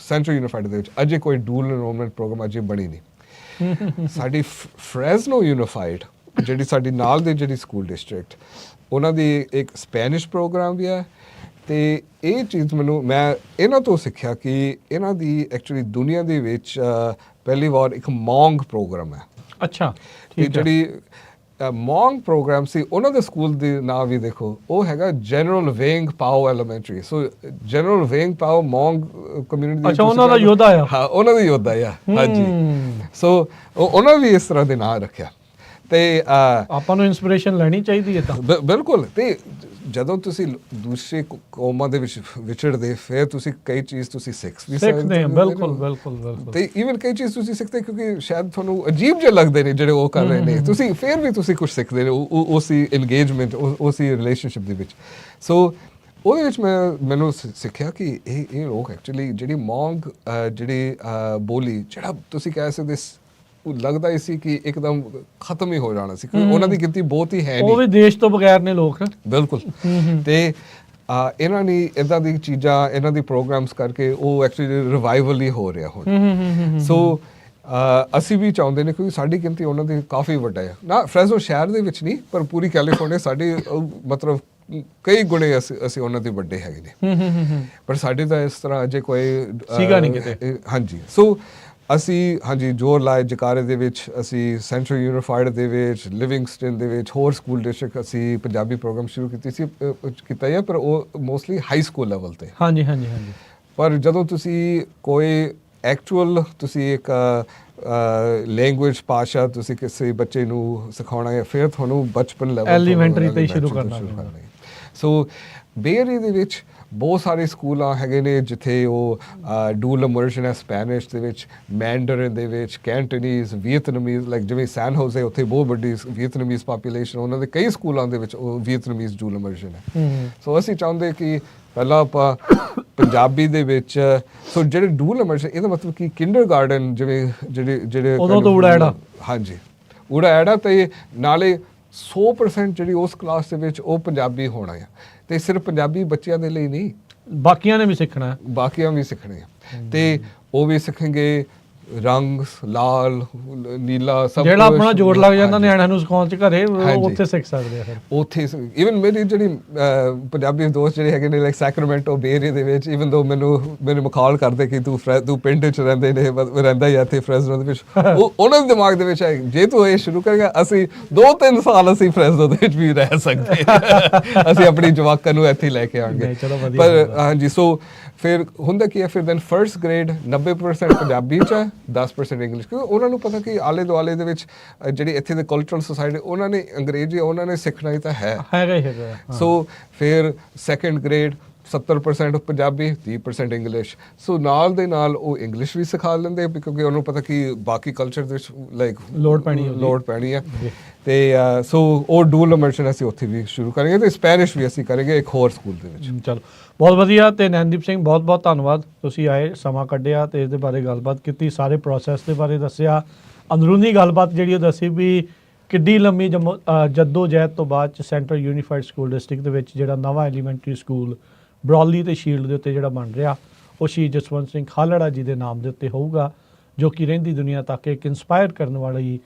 Speaker 1: ਸੈਂਟਰਲ ਯੂਨੀਫਾਈਡ ਦੇ ਵਿੱਚ ਅਜੇ ਕੋਈ ਡੂਅਲ ਐਨਰੋਲਮੈਂਟ ਪ੍ਰੋਗਰਾਮ ਅਜੇ ਬਣੀ ਨਹੀਂ। ਸਾਡੀ ਫਰੈਜ਼ਨੋ ਯੂਨੀਫਾਈਡ ਜਿਹੜੀ ਸਾਡੀ ਨਾਲ ਦੀ ਜਿਹੜੀ ਸਕੂਲ ਡਿਸਟ੍ਰਿਕਟ, ਉਹਨਾਂ ਦੀ ਇੱਕ ਸਪੈਨਿਸ਼ ਪ੍ਰੋਗਰਾਮ ਵੀ ਹੈ ਤੇ ਇਹ ਚੀਜ਼ ਮੈਂ ਇਹਨਾਂ ਤੋਂ ਸਿੱਖਿਆ ਕਿ ਇਹਨਾਂ ਦੀ ਐਕਚੁਅਲੀ ਦੁਨੀਆ ਦੇ ਵਿੱਚ ਪਹਿਲੀ ਵਾਰ ਇੱਕ ਮੌਂਗ ਪ੍ਰੋਗਰਾਮ ਹੈ।
Speaker 2: ਅੱਛਾ,
Speaker 1: ਤੇ ਜਿਹੜੀ ਮੌਂਗ ਪ੍ਰੋਗਰਾਮ ਸੀ ਉਹਨਾਂ ਦੇ ਸਕੂਲ ਦੇ ਨਾਮ ਵੀ ਦੇਖੋ, ਉਹ ਹੈਗਾ ਜਨਰਲ ਵੇਂਗ ਪਾਓ ਐਲੀਮੈਂਟਰੀ। ਸੋ ਜਨਰਲ ਵੇਂਗ ਪਾਓ ਮੌਂਗ ਕਮਿਊਨਿਟੀ।
Speaker 2: ਅੱਛਾ, ਉਹਨਾਂ ਦਾ ਯੋਧਾ ਆ।
Speaker 1: ਹਾਂ, ਉਹਨਾਂ ਦਾ ਯੋਧਾ ਆ। ਹਾਂਜੀ, ਸੋ ਉਹਨਾਂ ਵੀ ਇਸ ਤਰ੍ਹਾਂ ਦੇ ਨਾਂ ਰੱਖਿਆ ਤੇ
Speaker 2: ਆਪਾਂ ਨੂੰ ਇਨਸਪੀਰੇਸ਼ਨ ਲੈਣੀ ਚਾਹੀਦੀ ਹੈ ਤਾਂ
Speaker 1: ਬਿਲਕੁਲ। ਤੇ ਜਦੋਂ ਤੁਸੀਂ ਦੂਸਰੇ ਕੌਮਾਂ ਦੇ ਵਿੱਚ ਵਿਚਰਦੇ ਫਿਰ ਤੁਸੀਂ ਕਈ ਚੀਜ਼ ਤੁਸੀਂ ਸਿੱਖਦੇ ਹੋ।
Speaker 2: ਬਿਲਕੁਲ
Speaker 1: ਤੇ ਈਵਨ ਕਈ ਚੀਜ਼ ਤੁਸੀਂ ਸਿੱਖਦੇ ਕਿਉਂਕਿ ਸ਼ਾਇਦ ਤੁਹਾਨੂੰ ਅਜੀਬ ਜਿਹੇ ਲੱਗਦੇ ਨੇ ਜਿਹੜੇ ਉਹ ਕਰ ਰਹੇ ਨੇ, ਤੁਸੀਂ ਫਿਰ ਵੀ ਤੁਸੀਂ ਕੁਝ ਸਿੱਖਦੇ ਨੇ ਉਸੇ ਇੰਗੇਜਮੈਂਟ, ਉਸੇ ਰਿਲੇਸ਼ਨਸ਼ਿਪ ਦੇ ਵਿੱਚ। ਸੋ ਉਹਦੇ ਵਿੱਚ ਮੈਨੂੰ ਸਿੱਖਿਆ ਕਿ ਇਹ ਲੋਕ ਐਕਚੁਅਲੀ ਜਿਹੜੀ ਮੌਂਗ ਜਿਹੜੀ ਬੋਲੀ, ਜਿਹੜਾ ਤੁਸੀਂ ਕਹਿ ਸਕਦੇ ਲੱਗਦਾ ਹੀ ਸੀ ਕਿ ਇੱਕਦਮ ਖਤਮ ਹੀ ਹੋ ਜਾਣਾ ਸੀ ਕਿਉਂਕਿ ਉਹਨਾਂ ਦੀ ਗਿਣਤੀ ਬਹੁਤ ਹੀ ਹੈ ਨਹੀਂ,
Speaker 2: ਉਹ ਵੀ ਦੇਸ਼ ਤੋਂ ਬਗੈਰ ਨੇ ਲੋਕ।
Speaker 1: ਬਿਲਕੁਲ। ਤੇ ਇਹਨਾਂ ਨੇ ਇੱਦਾਂ ਦੀ ਚੀਜ਼ਾਂ, ਇਹਨਾਂ ਦੀ ਪ੍ਰੋਗਰਾਮਸ ਕਰਕੇ ਉਹ ਐਕਚੁਅਲੀ ਰਿਵਾਈਵਲ ਹੀ ਹੋ ਰਿਹਾ ਹੁਣ। ਸੋ ਅਸੀਂ ਵੀ ਚਾਹੁੰਦੇ ਨੇ ਕਿਉਂਕਿ ਸਾਡੀ ਗਿਣਤੀ ਉਹਨਾਂ ਦੀ ਕਾਫੀ ਵੱਡਾ ਹੈ ਨਾ, ਫਰੈਜ਼ਨੋ ਸ਼ਹਿਰ ਦੇ ਵਿੱਚ ਨਹੀਂ ਪਰ ਪੂਰੀ ਕੈਲੀਫੋਰਨੀਆ ਸਾਡੀ ਮਤਲਬ ਕਈ ਗੁਣੇ ਅਸੀਂ ਉਹਨਾਂ ਦੇ ਵੱਡੇ ਹੈਗੇ ਨੇ, ਪਰ ਸਾਡੇ ਤਾਂ ਇਸ ਤਰ੍ਹਾਂ ਅਜੇ ਕੋਈ
Speaker 2: ਸੀਗਾ ਨਹੀਂ ਕਿਤੇ।
Speaker 1: ਹਾਂਜੀ, ਸੋ ਅਸੀਂ ਜ਼ੋਰ ਲਾਏ ਜਕਾਰੇ ਦੇ ਵਿੱਚ, ਅਸੀਂ ਸੈਂਟਰਲ ਯੂਨੀਫਾਈਡ ਦੇ ਵਿੱਚ, ਲਿਵਿੰਗਸਟਨ ਦੇ ਵਿੱਚ, ਹੋਰ ਸਕੂਲ ਡਿਸਟ੍ਰਿਕਟ ਅਸੀਂ ਪੰਜਾਬੀ ਪ੍ਰੋਗਰਾਮ ਸ਼ੁਰੂ ਕੀਤਾ ਹੈ ਪਰ ਉਹ ਮੋਸਟਲੀ ਹਾਈ ਸਕੂਲ ਲੈਵਲ ਤੇ। ਹਾਂਜੀ। ਪਰ ਜਦੋਂ ਤੁਸੀਂ ਕੋਈ ਐਕਚੁਅਲ ਤੁਸੀਂ ਇੱਕ ਲੈਂਗੁਏਜ ਭਾਸ਼ਾ ਤੁਸੀਂ ਕਿਸੇ ਬੱਚੇ ਨੂੰ ਸਿਖਾਉਣਾ ਹੈ ਫਿਰ ਤੁਹਾਨੂੰ ਬਚਪਨ ਲੈਵਲ
Speaker 2: ਐਲੀਮੈਂਟਰੀ ਤੋਂ ਸ਼ੁਰੂ ਕਰਨਾ।
Speaker 1: ਸੋ ਬੇ ਏਰੀਆ ਦੇ ਵਿੱਚ ਬਹੁਤ ਸਾਰੇ ਸਕੂਲ ਹੈਗੇ ਨੇ ਜਿੱਥੇ ਉਹ ਡੂਅਲ ਇਮਰਜਨ ਹੈ, ਸਪੈਨਿਸ਼ ਦੇ ਵਿੱਚ, ਮੈਂਡਰਿਨ ਦੇ ਵਿੱਚ, ਕੈਂਟਨੀਜ਼, ਵੀਅਤਨਾਮੀਜ਼, ਲਾਈਕ ਜਿਵੇਂ ਸੈਨ ਹੋਜ਼ੇ ਉੱਥੇ ਬਹੁਤ ਵੱਡੀ ਵੀਅਤਨਾਮੀਜ਼ ਪਾਪੂਲੇਸ਼ਨ, ਉਹਨਾਂ ਦੇ ਕਈ ਸਕੂਲਾਂ ਦੇ ਵਿੱਚ ਉਹ ਵੀਅਤਨਾਮੀਜ਼ ਡੂਅਲ ਇਮਰਜਨ ਹੈ। ਸੋ ਅਸੀਂ ਚਾਹੁੰਦੇ ਕਿ ਪਹਿਲਾਂ ਆਪਾਂ ਪੰਜਾਬੀ ਦੇ ਵਿੱਚ, ਸੋ ਜਿਹੜੇ ਡੂਅਲ ਇਮਰਜਨ ਇਹਦਾ ਮਤਲਬ ਕਿ ਕਿੰਡਰਗਾਰਟਨ ਜਿਹੜੇ
Speaker 2: ਉਦੋਂ ਤੋਂ ਉੜਾ
Speaker 1: ਹਾਂਜੀ ਉੜਾ ਐੜਾ ਤੇ ਨਾਲੇ 100% ਜਿਹੜੀ ਉਸ ਕਲਾਸ ਦੇ ਵਿੱਚ ਉਹ ਪੰਜਾਬੀ ਹੋਣਾ ਹੈ ਤੇ ਸਿਰਫ ਪੰਜਾਬੀ ਬੱਚਿਆਂ ਦੇ ਲਈ ਨਹੀਂ,
Speaker 2: ਬਾਕੀਆਂ ਨੇ ਵੀ ਸਿੱਖਣਾ,
Speaker 1: ਬਾਕੀਆਂ ਵੀ ਸਿੱਖਣੇ ਤੇ ਉਹ ਵੀ ਸਿੱਖਣਗੇ ਰੰਗ ਲਾਲ ਨੀਲਾ ਸਭ
Speaker 2: ਜਿਹੜਾ
Speaker 1: ਕੁਛ,
Speaker 2: ਆਪਣਾ ਜੋੜ ਲੱਗ ਜਾਂਦਾ
Speaker 1: ਹਾਂਜੀ।
Speaker 2: ਨਿਆਣਿਆਂ ਨੂੰ ਸਿਖਾਉਣ ਚ ਘਰੇ ਉਹ
Speaker 1: ਹਾਂਜੀ।
Speaker 2: ਉੱਥੇ ਸਿੱਖ ਸਕਦੇ ਆ ਫਿਰ।
Speaker 1: ਉੱਥੇ ਇਵਨ ਮੇਰੀ ਜਿਹੜੀ ਪੰਜਾਬੀ ਦੋਸਤ ਜਿਹੜੇ ਹੈਗੇ ਨੇ ਲਾਈਕ ਸੈਕਰਾਮੈਂਟੋ ਬੇ ਏਰੀਆ ਦੇ ਵਿੱਚ ਇਵਨ ਦੋ ਮੈਨੂੰ ਮਖੌਲ ਕਰਦੇ ਕਿ ਤੂੰ ਪਿੰਡ 'ਚ ਰਹਿੰਦੇ ਨੇ ਰਹਿੰਦਾ ਹੀ ਆ ਇੱਥੇ ਫਰੈਜ਼ਨੋ ਦੇ ਵਿੱਚ ਉਹਨਾਂ ਦੇ ਦਿਮਾਗ ਦੇ ਵਿੱਚ ਹੈ ਜੇ ਤੂੰ ਇਹ ਸ਼ੁਰੂ ਕਰੇਗਾ ਅਸੀਂ 2-3 ਸਾਲ ਅਸੀਂ ਫਰੈਜ਼ਨੋ ਦੇ ਵਿੱਚ ਵੀ ਰਹਿ ਸਕਦੇ ਅਸੀਂ ਆਪਣੀ ਜਵਾਕਾਂ ਨੂੰ ਇੱਥੇ ਲੈ ਕੇ ਆਵਾਂਗੇ।
Speaker 2: ਨਹੀਂ, ਚਲੋ ਵਧੀਆ
Speaker 1: ਪਰ
Speaker 2: ਗੱਲ ਆ।
Speaker 1: ਹਾਂਜੀ ਸੋ ਫਿਰ ਹੁੰਦਾ ਕੀ ਹੈ ਫਿਰ ਦੈਨ ਫਰਸਟ ਗ੍ਰੇਡ 90% ਪੰਜਾਬੀ 'ਚ ਹੈ 10% ਇੰਗਲਿਸ਼ ਕਿਉਂਕਿ ਉਹਨਾਂ ਨੂੰ ਪਤਾ ਕਿ ਆਲੇ ਦੁਆਲੇ ਦੇ ਵਿੱਚ ਜਿਹੜੀ ਇੱਥੇ ਦੇ ਕਲਚਰਲ ਸੁਸਾਇਟੀ ਉਹਨਾਂ ਨੇ ਅੰਗਰੇਜ਼ੀ ਉਹਨਾਂ ਨੇ ਸਿੱਖਣਾ ਹੀ ਤਾਂ ਹੈ।
Speaker 2: ਹੈਗਾ ਹੀ ਹੈਗਾ, ਹਾਂ।
Speaker 1: ਸੋ ਫਿਰ ਸੈਕੰਡ ਗ੍ਰੇਡ 70% ਪੰਜਾਬੀ 30% ਇੰਗਲਿਸ਼ ਸੋ ਨਾਲ ਦੇ ਨਾਲ ਉਹ ਇੰਗਲਿਸ਼ ਵੀ ਸਿਖਾ ਲੈਂਦੇ ਕਿਉਂਕਿ ਉਹਨੂੰ ਪਤਾ ਕਿ ਬਾਕੀ ਕਲਚਰ ਦੇ ਵਿੱਚ ਲਾਈਕ
Speaker 2: ਲੋੜ ਪੈਣੀ
Speaker 1: ਹੈ ਤੇ ਸੋ ਉਹ ਡੂਲ ਇਮਰਸ਼ਨ ਅਸੀਂ ਉੱਥੇ ਵੀ ਸ਼ੁਰੂ ਕਰਾਂਗੇ ਤੇ ਸਪੈਨਿਸ਼ ਵੀ ਅਸੀਂ ਕਰਾਂਗੇ ਇੱਕ ਹੋਰ ਸਕੂਲ ਦੇ ਵਿੱਚ।
Speaker 2: ਚਲੋ ਬਹੁਤ ਵਧੀਆ। ਤੇ ਨੈਨਦੀਪ ਸਿੰਘ ਬਹੁਤ ਬਹੁਤ ਧੰਨਵਾਦ, ਤੁਸੀਂ ਆਏ, ਸਮਾਂ ਕੱਢਿਆ ਤੇ ਇਹਦੇ ਬਾਰੇ ਗੱਲਬਾਤ ਕੀਤੀ, ਸਾਰੇ ਪ੍ਰੋਸੈਸ ਦੇ ਬਾਰੇ ਦੱਸਿਆ, ਅੰਦਰੂਨੀ ਗੱਲਬਾਤ ਜਿਹੜੀ ਉਹ ਦੱਸੀ ਵੀ ਕਿੱਡੀ ਲੰਮੀ ਜੱਦੋ ਜਹਿਦ ਤੋਂ ਬਾਅਦ ਚ ਸੈਂਟਰਲ ਯੂਨੀਫਾਈਡ ਸਕੂਲ ਡਿਸਟ੍ਰਿਕਟ ਦੇ ਵਿੱਚ ਜਿਹੜਾ ਨਵਾਂ ਐਲੀਮੈਂਟਰੀ ਸਕੂਲ ਬਰੌਲੀ ਤੇ ਸ਼ੀਲਡ ਦੇ ਉੱਤੇ ਜਿਹੜਾ ਬਣ ਰਿਹਾ ਉਹ ਸ਼ਹੀਦ ਜਸਵੰਤ ਸਿੰਘ ਖਾਲੜਾ ਜੀ ਦੇ ਨਾਮ ਦੇ ਉੱਤੇ ਹੋਊਗਾ, ਜੋ ਕਿ ਰਹਿੰਦੀ ਦੁਨੀਆ ਤੱਕ ਇੱਕ ਇੰਸਪਾਇਰ ਕਰਨ ਵਾਲੀ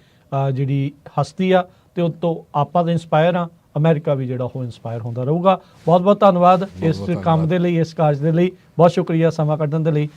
Speaker 2: ਜਿਹੜੀ ਹਸਤੀ ਆ ਤੇ ਉਹ ਤੋਂ ਆਪਾਂ ਤਾਂ ਇੰਸਪਾਇਰ ਆ, ਅਮਰੀਕਾ ਵੀ ਜਿਹੜਾ ਉਹ ਇੰਸਪਾਇਰ ਹੁੰਦਾ ਰਹੂਗਾ। ਬਹੁਤ ਬਹੁਤ ਧੰਨਵਾਦ ਇਸ ਕੰਮ ਦੇ ਲਈ, ਇਸ ਕਾਰਜ ਦੇ ਲਈ, ਬਹੁਤ ਸ਼ੁਕਰੀਆ ਸਮਾਂ ਕੱਢਣ ਦੇ ਲਈ।